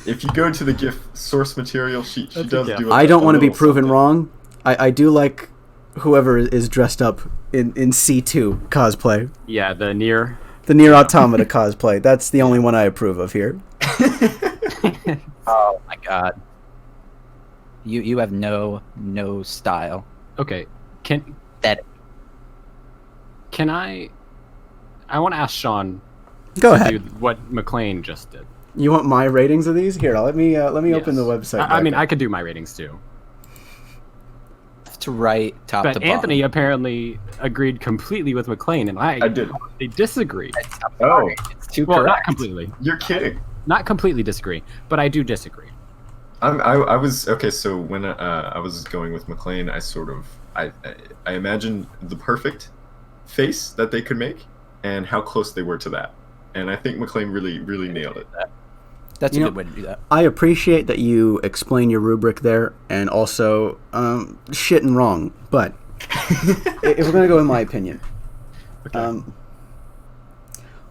If you go to the GIF source material, she
That's a
does
GIF.
do.
I don't want to be
little
proven
something.
wrong. I do like whoever is dressed up in C2 cosplay.
Yeah, the near.
The Nier Automata cosplay. That's the only one I approve of here.
Oh my god. You have no style.
Okay, can
That
I want to ask Sean
Go
to
ahead.
do what McLean just did.
You want my ratings of these? Here, let me open the
Yes.
website.
I mean,
back
I
up.
could do my ratings too.
left to right, top to
But
bottom.
Anthony apparently agreed completely with McLean, and I
did.
They disagree.
I'm
Oh.
sorry, it's too
Well, not
correct.
completely.
You're kidding.
Not completely disagree, but I do disagree.
I was okay. So when I was going with McLean, I imagined the perfect face that they could make and how close they were to that. And I think McLean really nailed it.
That's a good way to do that.
I appreciate that you explain your rubric there, and also shit and wrong. But if we're gonna go with my opinion,
Okay.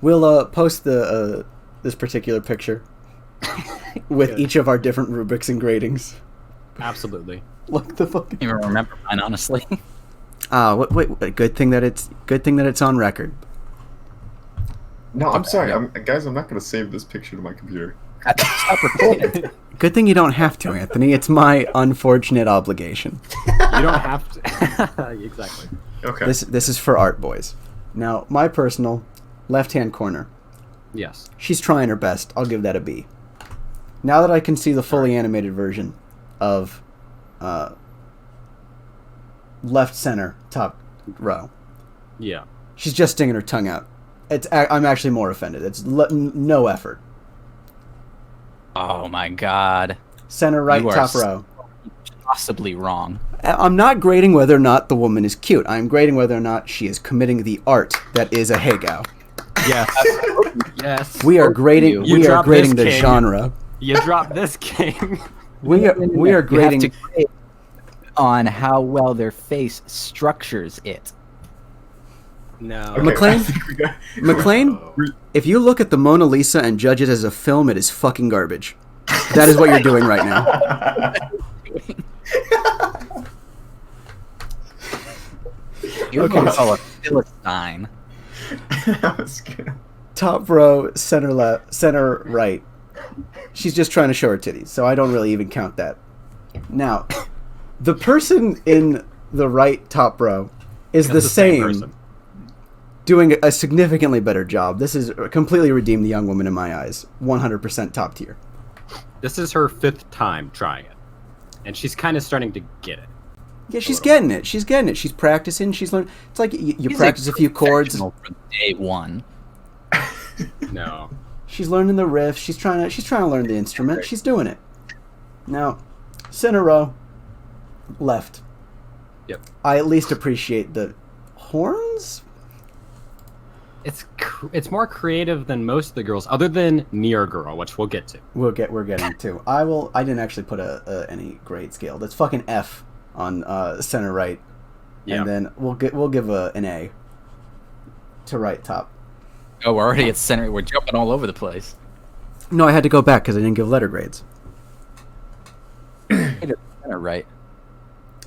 we'll post the this particular picture with
Good.
each of our different rubrics and gradings.
Absolutely.
Look the fucking.
I don't even remember mine, honestly.
Wait, good thing that it's on record.
No, I'm sorry, guys. I'm not gonna save this picture to my computer.
Stop recording.
Good thing you don't have to, Anthony. It's my unfortunate obligation.
You don't have to. Exactly.
Okay.
This is for art, boys. Now, my personal left-hand corner.
Yes.
She's trying her best. I'll give that a B. Now that I can see the fully animated version of left center top row,
Yeah.
she's just sticking her tongue out. I'm actually more offended. It's no effort.
Oh my god.
Center right
You are
top row.
Possibly wrong.
I'm not grading whether or not the woman is cute. I'm grading whether or not she is committing the art that is Ahegao.
Yes. Yes.
We are grading.
You
We are
dropped
grading
this
the
king.
genre.
You dropped this king.
We are
You have
grading.
to grade on how well their face structures it.
No.
Okay,
McLean?
I think we got-
McLean, if you look at the Mona Lisa and judge it as a film, it is fucking garbage. That is what you're doing right now.
You're
Okay.
going to call a Philistine.
That was good.
Top row, center left, center right. She's just trying to show her titties, so I don't really even count that. Now, the person in the right top row is
That's
the same,
person.
doing a significantly better job. This is completely redeemed the young woman in my eyes. 100% top tier.
This is her 5th time trying it, and she's kind of starting to get it.
Yeah, she's getting it. She's getting it. She's practicing. She's learning. It's like you
He's
practice a few chords.
professional from day one.
No.
She's learning the riff. She's trying to learn the instrument. She's doing it. Now, center row, left.
Yep.
I at least appreciate the horns.
It's more creative than most of the girls, other than Near Girl, which we'll get to.
We're getting to. I didn't actually put any grade scale. That's fucking F on center right,
Yeah.
and then we'll give an A to right top.
Oh, we're already at center. We're jumping all over the place.
No, I had to go back because I didn't give letter grades.
Center right.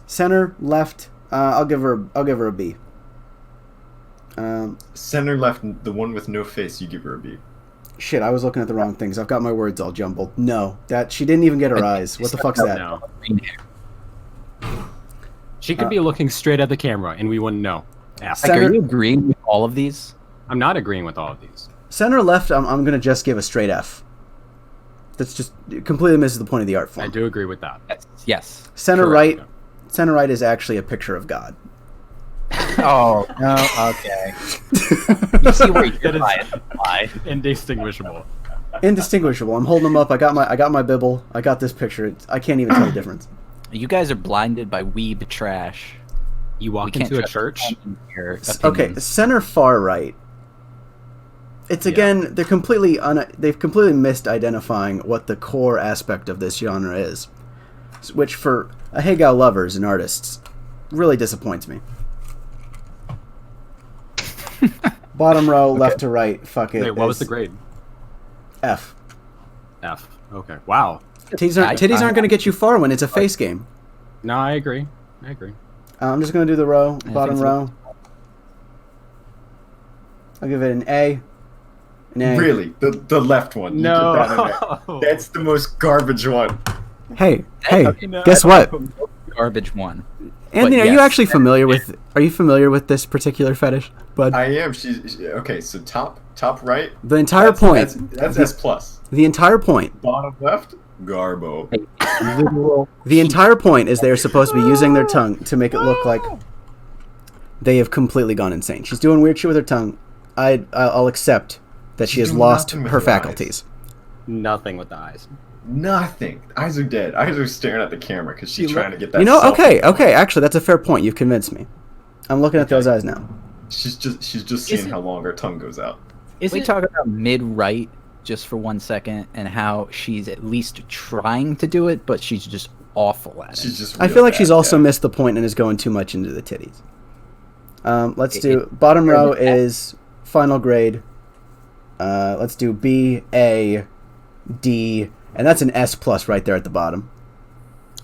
Center left. I'll give her a B.
Center left, the one with no face, you give her a B.
Shit, I was looking at the wrong things. I've got my words all jumbled. No, that she didn't even get her eyes. What the fuck's that?
No.
Green hair.
She could be looking straight at the camera, and we wouldn't know. F.
Like,
Center-
are you agreeing with all of these?
I'm not agreeing with all of these.
Center left. I'm gonna just give a straight F. That's just completely misses the point of the art
I
form.
do agree with that.
Yes.
Center
Correct.
right. Center right is actually a picture of God.
Oh, no. Okay. You see where you're biased.
Indistinguishable.
Indistinguishable. I'm holding them up. I got my Bible. I got this picture. I can't even tell the difference.
You guys are blinded by weeb trash.
You walk
We can't
into a
trust
church.
your
Okay,
opinions.
center far right. It's again they've completely missed identifying what the core aspect of this genre is, which for Ahegao lovers and artists really disappoints me. Bottom row, left to right. Fuck it.
Wait, what was the
it's
grade?
F.
F. Okay. Wow.
Titties aren't going to get you far when it's a face game.
No, I agree.
I'm just going to do the row, bottom
think so.
row. I'll give it an A. An A.
Really? The left one. You
No.
put that in there. That's the most garbage one.
Hey,
No.
guess what?
Garbage one.
Anthony, are you
yes,
actually familiar with? Are you familiar with this particular fetish, bud?
I am. Okay. So top right.
The entire point.
That's S plus.
The entire point.
Bottom left. Garbo.
Literal.
The entire point is they are supposed to be using their tongue to make it look like they have completely gone insane. She's doing weird shit with her tongue. I'll accept that she
She's
has
doing
lost
nothing with
her
her
faculties.
Nothing with the eyes.
Nothing. Eyes are dead. Eyes are staring at the camera because she's trying to get that.
You know,
selfie.
okay. Actually, that's a fair point. You've convinced me. I'm looking at those eyes now.
She's just seeing how long her tongue goes out.
Can we talk about mid-right just for 1 second and how she's at least trying to do it, but she's just awful at it.
She's just.
I feel like she's also missed the point and is going too much into the titties. Let's do bottom row is final grade. Let's do B, A, D, and that's an S plus right there at the bottom.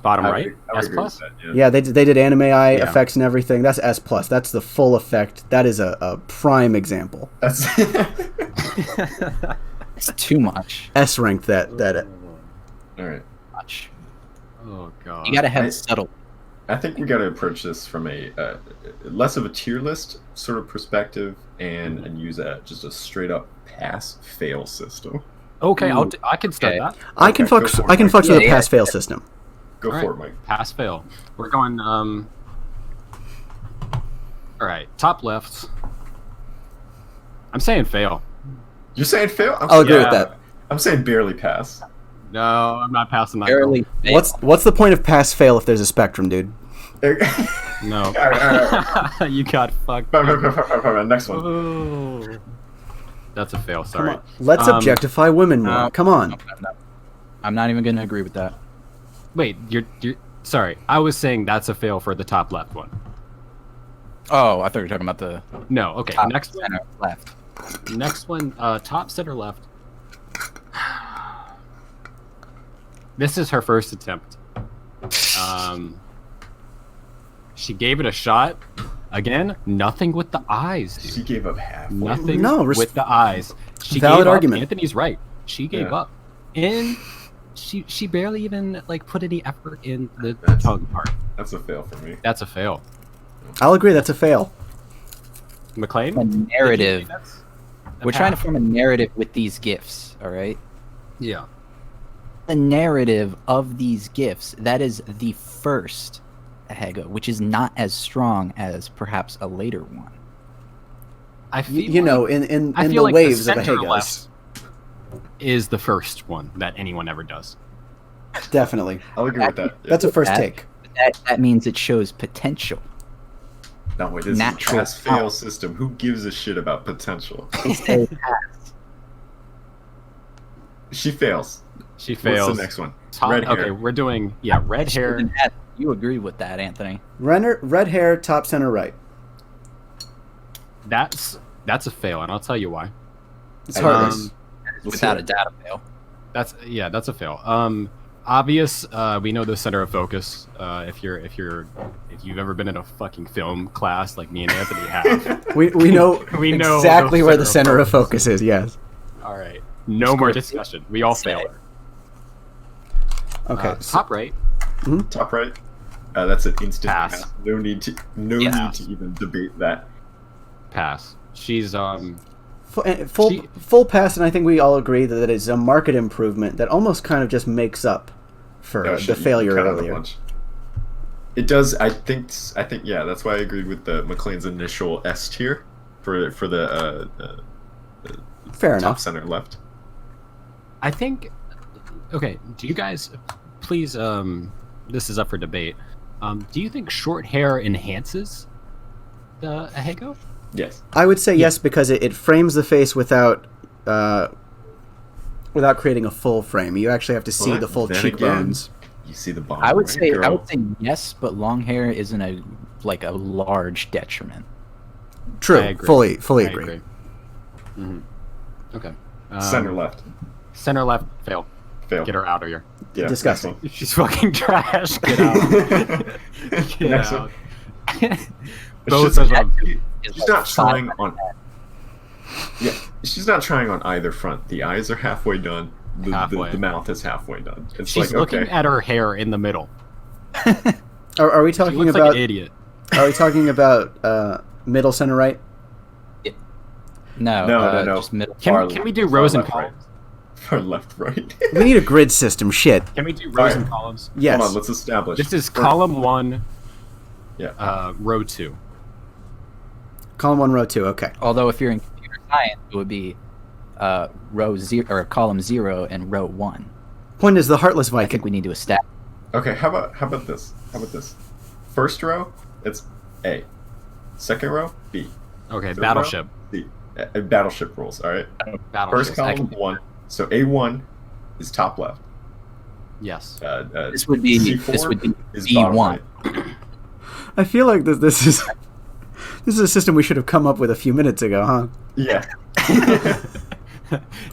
Bottom
I
right,
would
S
agree
plus.
with that,
Yeah, they did anime eye effects and everything. That's S plus. That's the full effect. That is a prime example.
That's.
It's too much.
S ranked that.
All right.
Much.
Oh god.
You gotta have it subtle.
I think we got to approach this from a less of a tier list sort of perspective, and use just a straight up pass fail system.
Okay, I can start that.
I can
Okay,
fuck.
go for it,
I can
Mike.
fuck with a
Yeah,
pass fail system.
Go
All
for
right.
it, Mike.
Pass fail. We're going. All right, top left. I'm saying fail.
You're saying fail?
I'll agree with
Yeah.
that.
I'm saying barely pass.
No, I'm not passing that.
Barely.
What's the point of pass fail if there's a spectrum, dude?
No.
All right.
You got fucked.
Next one.
Oh. That's a fail. Sorry.
Come on. Let's objectify women more. Come on.
No. I'm not even gonna agree with that.
Wait, you're sorry. I was saying that's a fail for the top left one.
Oh, I thought you were talking about the
No. Okay.
top
Next one.
center left.
Next one. Top center left. This is her first attempt. She gave it a shot. Again, nothing with the eyes, dude.
She gave up half.
Nothing
No,
with the eyes. She
valid
gave
argument.
Up. Anthony's right. She gave
Yeah.
up, and she barely even like put any effort in the
That's-
tongue part.
That's a fail for me.
That's a fail.
I'll agree. That's a fail.
McLean,
A narrative.
did you think that's a
We're trying to
pass?
form a narrative with these gifts, all right?
Yeah.
The narrative of these gifts, that is the first Ahegao, which is not as strong as perhaps a later one.
I feel
You know,
like-
in
I
the
feel like
waves
the
of
center
Ahegos.
left is the first one that anyone ever does.
Definitely.
I'll agree with that. Yeah.
That's a first
That-
take.
That means it shows potential.
No, wait, this
natural
is a pass-fail system. Who gives a shit about potential?
They say pass.
She fails.
She fails.
What's the next one?
Top-
Red hair.
Okay, we're doing red hair.
You agree with that, Anthony?
Red hair, top center right.
That's a fail, and I'll tell you why.
It's hard.
Without a data fail.
That's a fail. Obvious. We know the center of focus. If you've ever been in a fucking film class like me and Anthony have.
we know
We know
exactly
the
where the
center
center
of
of focus is. Yes.
All right. No more discussion. We all fail her.
Okay.
Top right.
Top right. That's an instant
Pass.
pass. No need to even debate that.
Pass. She's
Full pass, and I think we all agree that it is a market improvement that almost kind of just makes up for
No,
the
shit, you
failure
cut out a
earlier.
bunch. It does. I think. Yeah. That's why I agreed with the McLean's initial S tier for the
Fair
top
enough.
center left.
I think. Okay. Do you guys please? This is up for debate. Do you think short hair enhances the Ahegao?
Yes.
I would say yes because it frames the face without creating a full frame. You actually have to see
Well,
the full
then
cheekbones.
You see the bottom.
I would
right,
say
girl?
yes, but long hair isn't a large detriment.
True.
I agree.
Fully
I
agree.
Mhm. Okay.
Center left.
Center left. Fail.
Fail.
Get her out of here.
Yeah.
Disgusting.
She's fucking trash. Get out. Get
Next
out.
Both
Both of them.
She's not trying on. Yeah, she's not trying on either front. The eyes are halfway done.
Halfway.
The mouth is halfway done. It's
She's
like
looking
okay.
at her hair in the middle.
Are we
She
talking
looks
about?
like an idiot.
Are we talking about middle center right?
No,
No.
just middle.
Can we do rows and
left, right.
columns?
Far left, right.
We need a grid system. Shit.
Can we do rows
Alright.
and columns?
Yes.
Hold on, let's establish.
This is column 1,
Yeah.
row 2.
Column 1, row 2. Okay.
Although if you're in computer science, it would be row 0 or column 0 and row 1.
Point is the Heartless
I
Viking.
think we need to establish.
Okay, how about this? First row, it's A. Second row, B.
Okay,
Third
battleship.
row, C. Battleship rules. All right. First
Battleship.
column 1. So A1 is top left.
Yes.
This would be
C4 is bottom
B1.
right.
I feel like this is a system we should have come up with a few minutes ago, huh?
Yeah.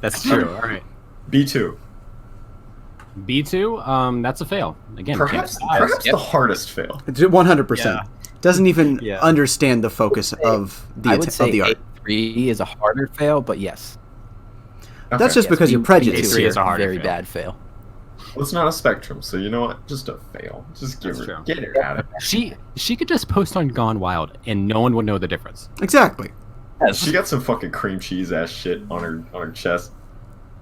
That's true. All right.
B2.
B2, that's a fail. Again,
Perhaps
change size.
the hardest fail.
It's 100%. Doesn't even
Yeah.
understand the focus of the
I would say
of the art.
A3 is a harder fail, but yes.
Okay.
That's just because you're prejudiced
A3
here.
is a harder
very
fail.
bad fail.
Well, it's not a spectrum, so you know what? Just a fail. Just
That's true.
get her out of
She could just post on Gone Wild and no one would know the difference.
Exactly.
it. She got some fucking cream cheese ass shit on her chest.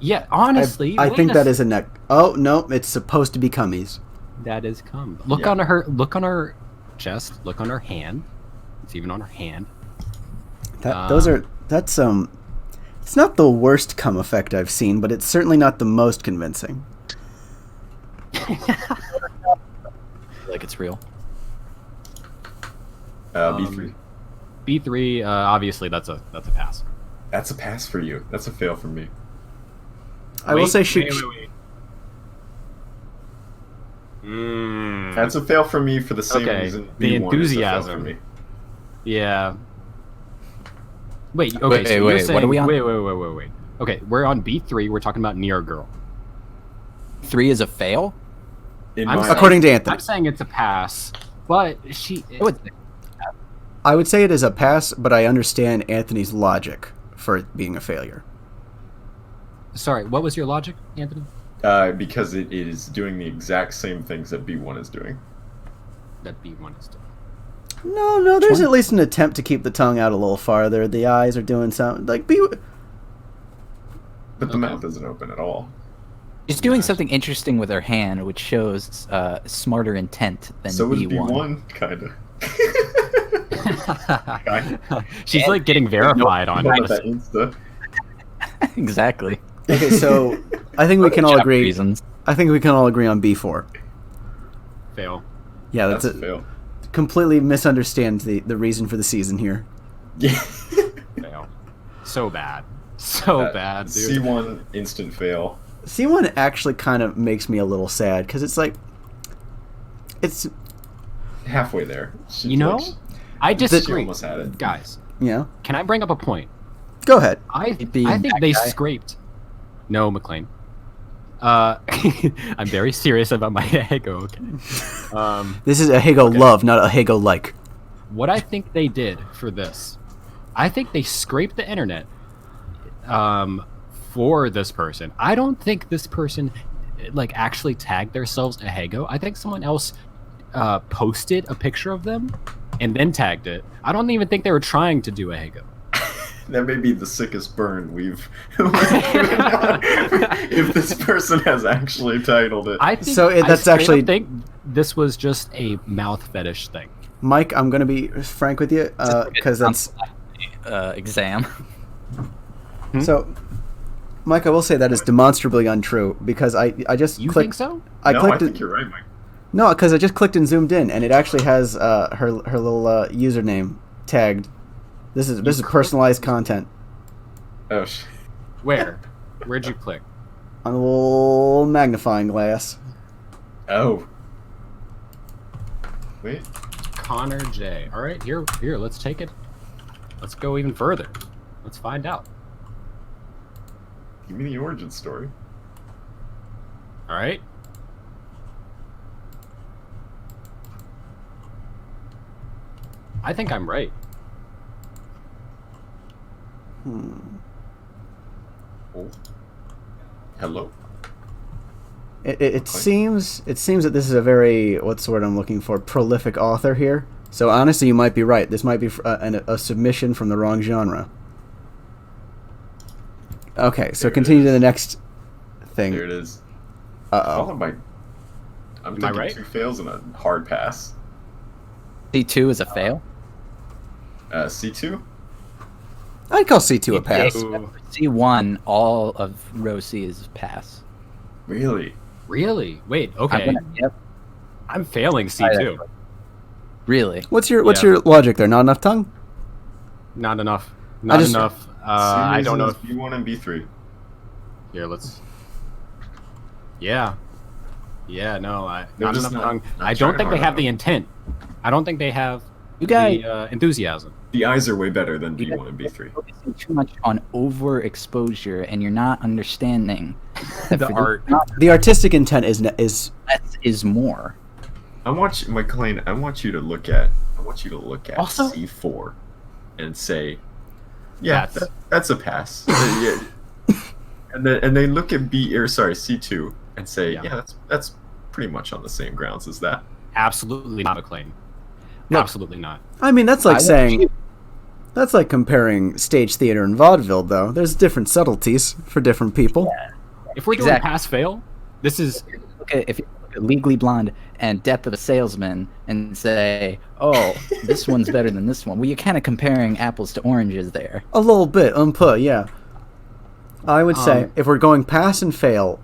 Yeah, honestly,
I
wait
think
a
that is a neck. Oh no, it's supposed to be cummies.
That is cum. Look
Yeah.
on her chest. Look on her hand. It's even on her hand.
That's It's not the worst cum effect I've seen, but it's certainly not the most convincing.
I feel like it's real.
B3.
B3, obviously that's a pass.
That's a pass for you. That's a fail for me.
I will say she.
wait.
That's a fail for me for the same
Okay,
reason.
the
B1 is a fail
enthusiasm.
for me.
Yeah. Wait. Okay. So you're
wait,
saying,
what are we on?
Wait. Okay, we're on B3. We're talking about near girl.
3 is a fail?
In
I'm
my
saying-
According to Anthony.
I'm saying it's a pass, but
I would say it is a pass, but I understand Anthony's logic for it being a failure.
Sorry, what was your logic, Anthony?
because it is doing the exact same things that B1 is doing.
That B1 is doing.
No, there's at least an attempt to keep the tongue out a little farther. The eyes are doing something like
But the mouth isn't open at all.
She's doing something interesting with her hand, which shows smarter intent than
So is
B1.
B1, kind of.
She's like getting verified on
About
this.
that Insta.
Exactly.
Okay, so I think we can all
Job
agree.
reasons.
I think we can all agree on B4.
Fail.
Yeah,
That's
that's
a fail.
completely misunderstands the reason for the season here.
Yeah.
Fail. So bad. So bad, dude.
C1 instant fail.
C1 actually kind of makes me a little sad because it's like, it's
Halfway there.
You know, I
She
disagree.
almost had it.
Guys,
yeah.
can I bring up a point?
Go ahead.
I
Being
think
that
they
guy.
scraped. No, McLean. I'm very serious about my Ahegao. Okay.
This is Ahegao love, not Ahegao like.
What I think they did for this, I think they scraped the internet for this person. I don't think this person like actually tagged themselves Ahegao. I think someone else posted a picture of them and then tagged it. I don't even think they were trying to do Ahegao.
That may be the sickest burn we've if this person has actually titled it.
I think
So that's actually-
I think this was just a mouth fetish thing.
Mike, I'm gonna be frank with you because that's
Exam.
so. Mike, I will say that is demonstrably untrue because I just
You
clicked.
think so?
I
no,
clicked
I
it.
think you're right, Mike.
No, because I just clicked and zoomed in, and it actually has her little username tagged. This is personalized content
Oh, shit.
Where? Where'd you click?
on a little magnifying glass.
Oh. Wait.
Connor J. All right, here. Let's take it. Let's go even further. Let's find out.
Give me the origin story.
All right. I think I'm right.
Oh. Hello.
It seems that this is a very, what's the word I'm looking for, prolific author here. So honestly, you might be right. This might be a submission from the wrong genre. Okay, so
There it
continue to
is.
the next thing.
There it is.
Uh-oh.
Followed by. I'm
I
thinking
right?
2 fails and a hard pass.
C2 is a fail.
C2?
I'd call C2 a pass.
Ooh.
C1, all of row C is pass.
Really?
Really? Wait. Okay.
Yep.
I'm failing C2.
Really?
What's your logic there? Not enough tongue?
Not enough. Not enough. I don't know if
B1 and B3.
Here, let's. Yeah. Yeah. No. Not
just
enough
not-
tongue.
not
I don't
trying
think they
hard
have the
enough.
intent. I don't think they have
You guys
the enthusiasm.
The eyes are way better than
You
B1 and B3.
focusing too much on overexposure, and you're not understanding that
The
for
art.
The artistic intent is
less is more.
I want you to look at
Also-
C4 and say, yeah,
That's-
that's a pass. Yeah. And then look at C2 and say,
Yeah.
yeah, that's pretty much on the same grounds as that.
Absolutely not, McLean.
Look.
Absolutely not.
I mean, that's like
I want
saying...
you-
That's like comparing stage theater and vaudeville, though. There's different subtleties for different people.
If we're doing
Exactly.
pass-fail, this is
If you look at Legally Blonde and Death of a Salesman and say, oh, this one's better than this one, well, you're kind of comparing apples to oranges there.
A little bit, yeah. I would say, if we're going pass and fail,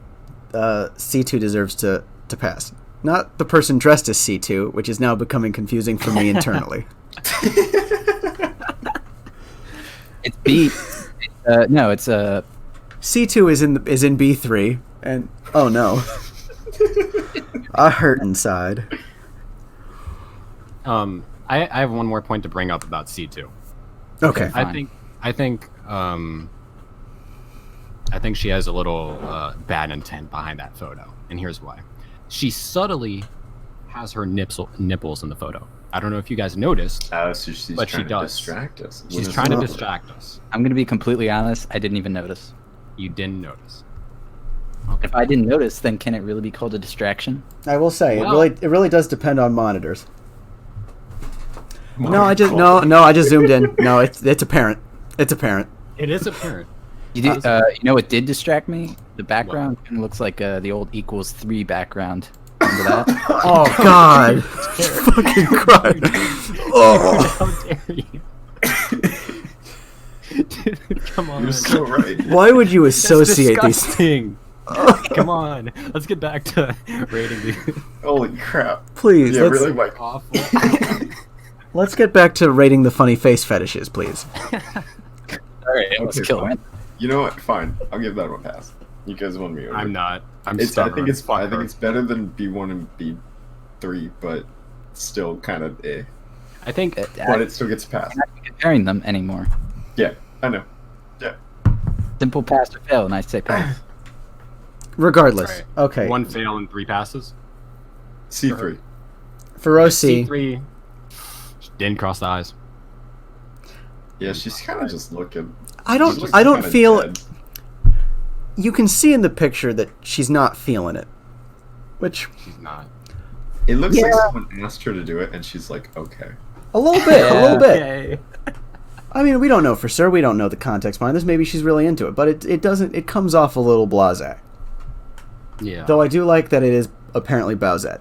C2 deserves to pass. Not the person dressed as C2, which is now becoming confusing for me internally.
It's B. No, it's
C2 is in B3, and oh no, I hurt inside.
I have one more point to bring up about C2.
Okay,
Fine.
I think she has a little bad intent behind that photo, and here's why. She subtly has her nipples in the photo. I don't know if you guys noticed.
So she's
But
trying
she
to
does.
distract us.
She's
When
trying to
it's-
distract us.
I'm going to be completely honest. I didn't even notice.
You didn't notice.
If I didn't notice, then can it really be called a distraction?
I will say
Well-
it really does depend on monitors. No, I just zoomed in. No, it's apparent. It's apparent.
It is apparent.
You know what did distract me? The background kind of looks like the old equals 3 background. Remember that?
Oh God! Fucking Christ! Oh.
How dare you? Dude, come on.
You're so right.
Why would you
That's
associate these?
disgusting. Come on. Let's get back to rating these.
Holy crap.
Please,
Yeah,
let's
really, Mike.
Awful.
let's get back to rating the funny face fetishes, please.
All right, let's
Okay,
kill
fine.
it.
You know what? Fine. I'll give that one a pass. You guys won me over.
I'm not. I'm
I
stubborn.
think it's fine. I
Fuck
think
her.
it's better than B1 and B3, but still kind of eh.
I think
But it still gets a pass.
I'm not comparing them anymore.
Yeah, I know. Yeah.
Simple pass or fail, and I say pass.
Regardless,
Right.
okay.
one fail and 3 passes.
C3.
For OC,
C3 didn't cross the eyes.
Yeah, she's kind of just looking.
I
She
don't.
looks
I don't
kinda
feel.
dead.
You can see in the picture that she's not feeling it, which
She's not.
It looks like
Yeah.
someone asked her to do it, and she's like, okay.
a little bit, a little bit.
Okay.
I mean, we don't know for sure. We don't know the context behind this. Maybe she's really into it, but it doesn't. It comes off a little blasé.
Yeah.
Though I do like that it is apparently Bowsette.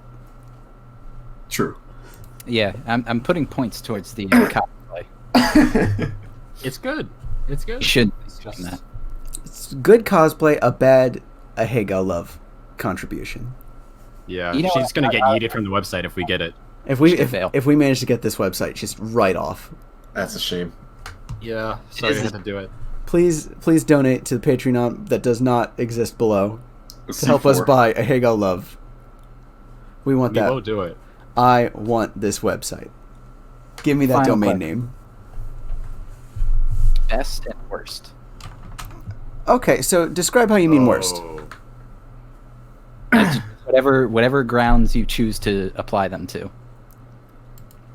True.
Yeah, I'm putting points towards the cosplay.
It's good. It's good.
Should
It's
just
just
that.
It's good cosplay, a bad Ahegao love contribution.
yeah.
You know
She's
what?
gonna get yeeted from the website if we get it.
If we
Should fail.
if we manage to get this website just right off,
That's a shame.
Yeah. Sorry, I
is-
had to do it.
please donate to the Patreon that does not exist below to help us
C4.
buy Ahegao love. We want
We
that.
will do it.
I want this website. Give me that
Final
domain
question.
name.
Best and worst.
Okay, so describe how you mean worst.
Oh.
Whatever grounds you choose to apply them to.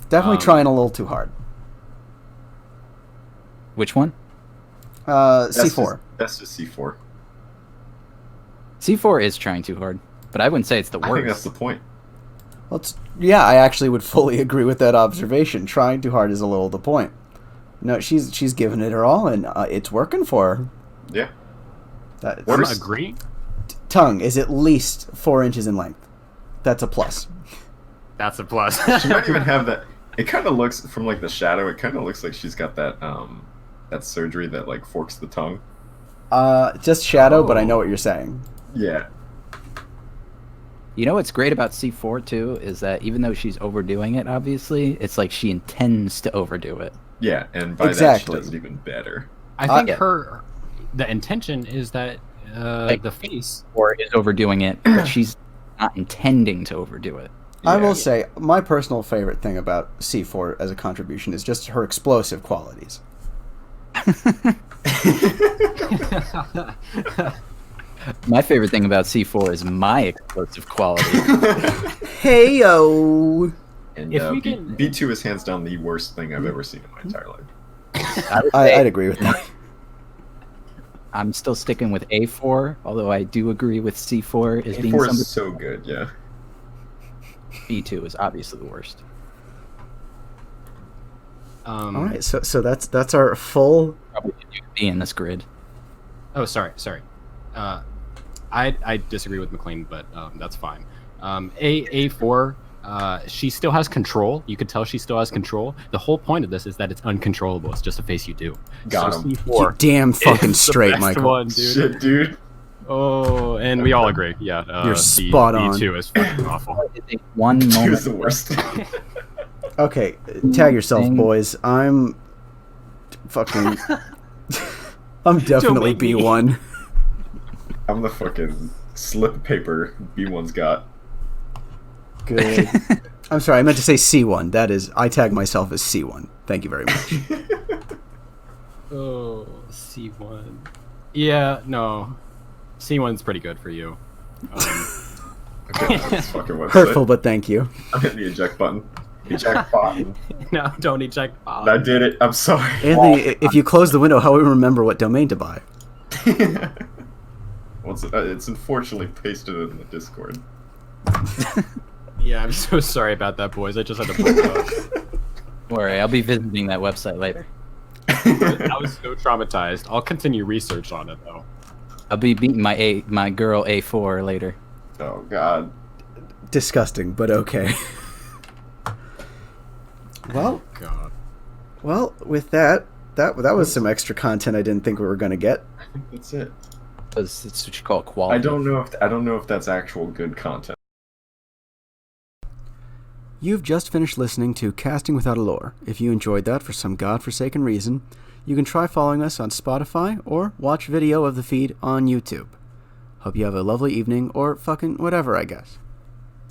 Definitely
Um,
trying a little too hard.
Which one?
C4.
That's just C4.
C4 is trying too hard, but I wouldn't say it's the
I think that's
worst.
the point.
Yeah, I actually would fully agree with that observation. Trying too hard is a little the point. No, she's given it her all, and it's working for her.
Yeah.
That
I'm
Worst?
agree.
tongue is at least 4 inches in length. That's a plus.
That's a plus.
She might even have that. It kind of looks, from like the shadow, it kind of looks like she's got that that surgery that like forks the tongue.
Just shadow, but I
Oh.
know what you're saying.
Yeah.
You know what's great about C4 too is that even though she's overdoing it, obviously, it's like she intends to overdo it.
Yeah, and by
Exactly.
that she does it even better.
I think
Yeah.
the intention is that
Like,
the face.
Or is overdoing it, but she's not intending to overdo it.
I
Yeah.
will say, my personal favorite thing about C4 as a contribution is just her explosive qualities.
My favorite thing about C4 is my explosive quality.
Hey yo!
And
If we can-
B2 is hands down the worst thing I've ever seen in my entire life.
I'd agree with that.
I'm still sticking with A4, although I do agree with C4 as being
A4
somebody.
is so good, yeah.
B2 is obviously the worst.
All right, so that's our full.
Probably should do B in this grid.
Oh, sorry. I disagree with McLean, but that's fine. A4, she still has control. You could tell she still has control. The whole point of this is that it's uncontrollable. It's just a face you do.
Got
so
him.
C4
Damn fucking
is the
straight,
best
Michael.
one, dude.
Shit, dude.
Oh, and we all agree. Yeah,
You're spot on.
B2 is fucking awful.
One
B2
moment.
is the worst.
Okay, tag yourself,
Thing.
boys. I'm fucking. I'm definitely
make me.
B1.
I'm the fucking slip of paper B1's got.
Good. I'm sorry, I meant to say C1. That is, I tag myself as C1. Thank you very much.
Oh, C1. Yeah, no. C1's pretty good for you.
Okay, that's fucking website.
Hurtful, but thank you.
I'm hitting the eject button. Eject button.
No, don't eject.
I did it. I'm sorry.
Anthony, if you close the window, how will we remember what domain to buy?
Well, it's unfortunately pasted in the Discord.
Yeah, I'm so sorry about that, boys. I just had to pull it up.
Don't worry, I'll be visiting that website later.
I was so traumatized. I'll continue research on it, though.
I'll be beating my girl A4 later.
Oh god.
Disgusting, but okay. Well,
God.
well, with that was some extra content I didn't think we were going to get.
I think that's it.
Because it's what you call quality.
I don't know if that's actual good content.
You've just finished listening to Casting Without Allure. If you enjoyed that for some godforsaken reason, you can try following us on Spotify or watch video of the feed on YouTube. Hope you have a lovely evening or fucking whatever, I guess.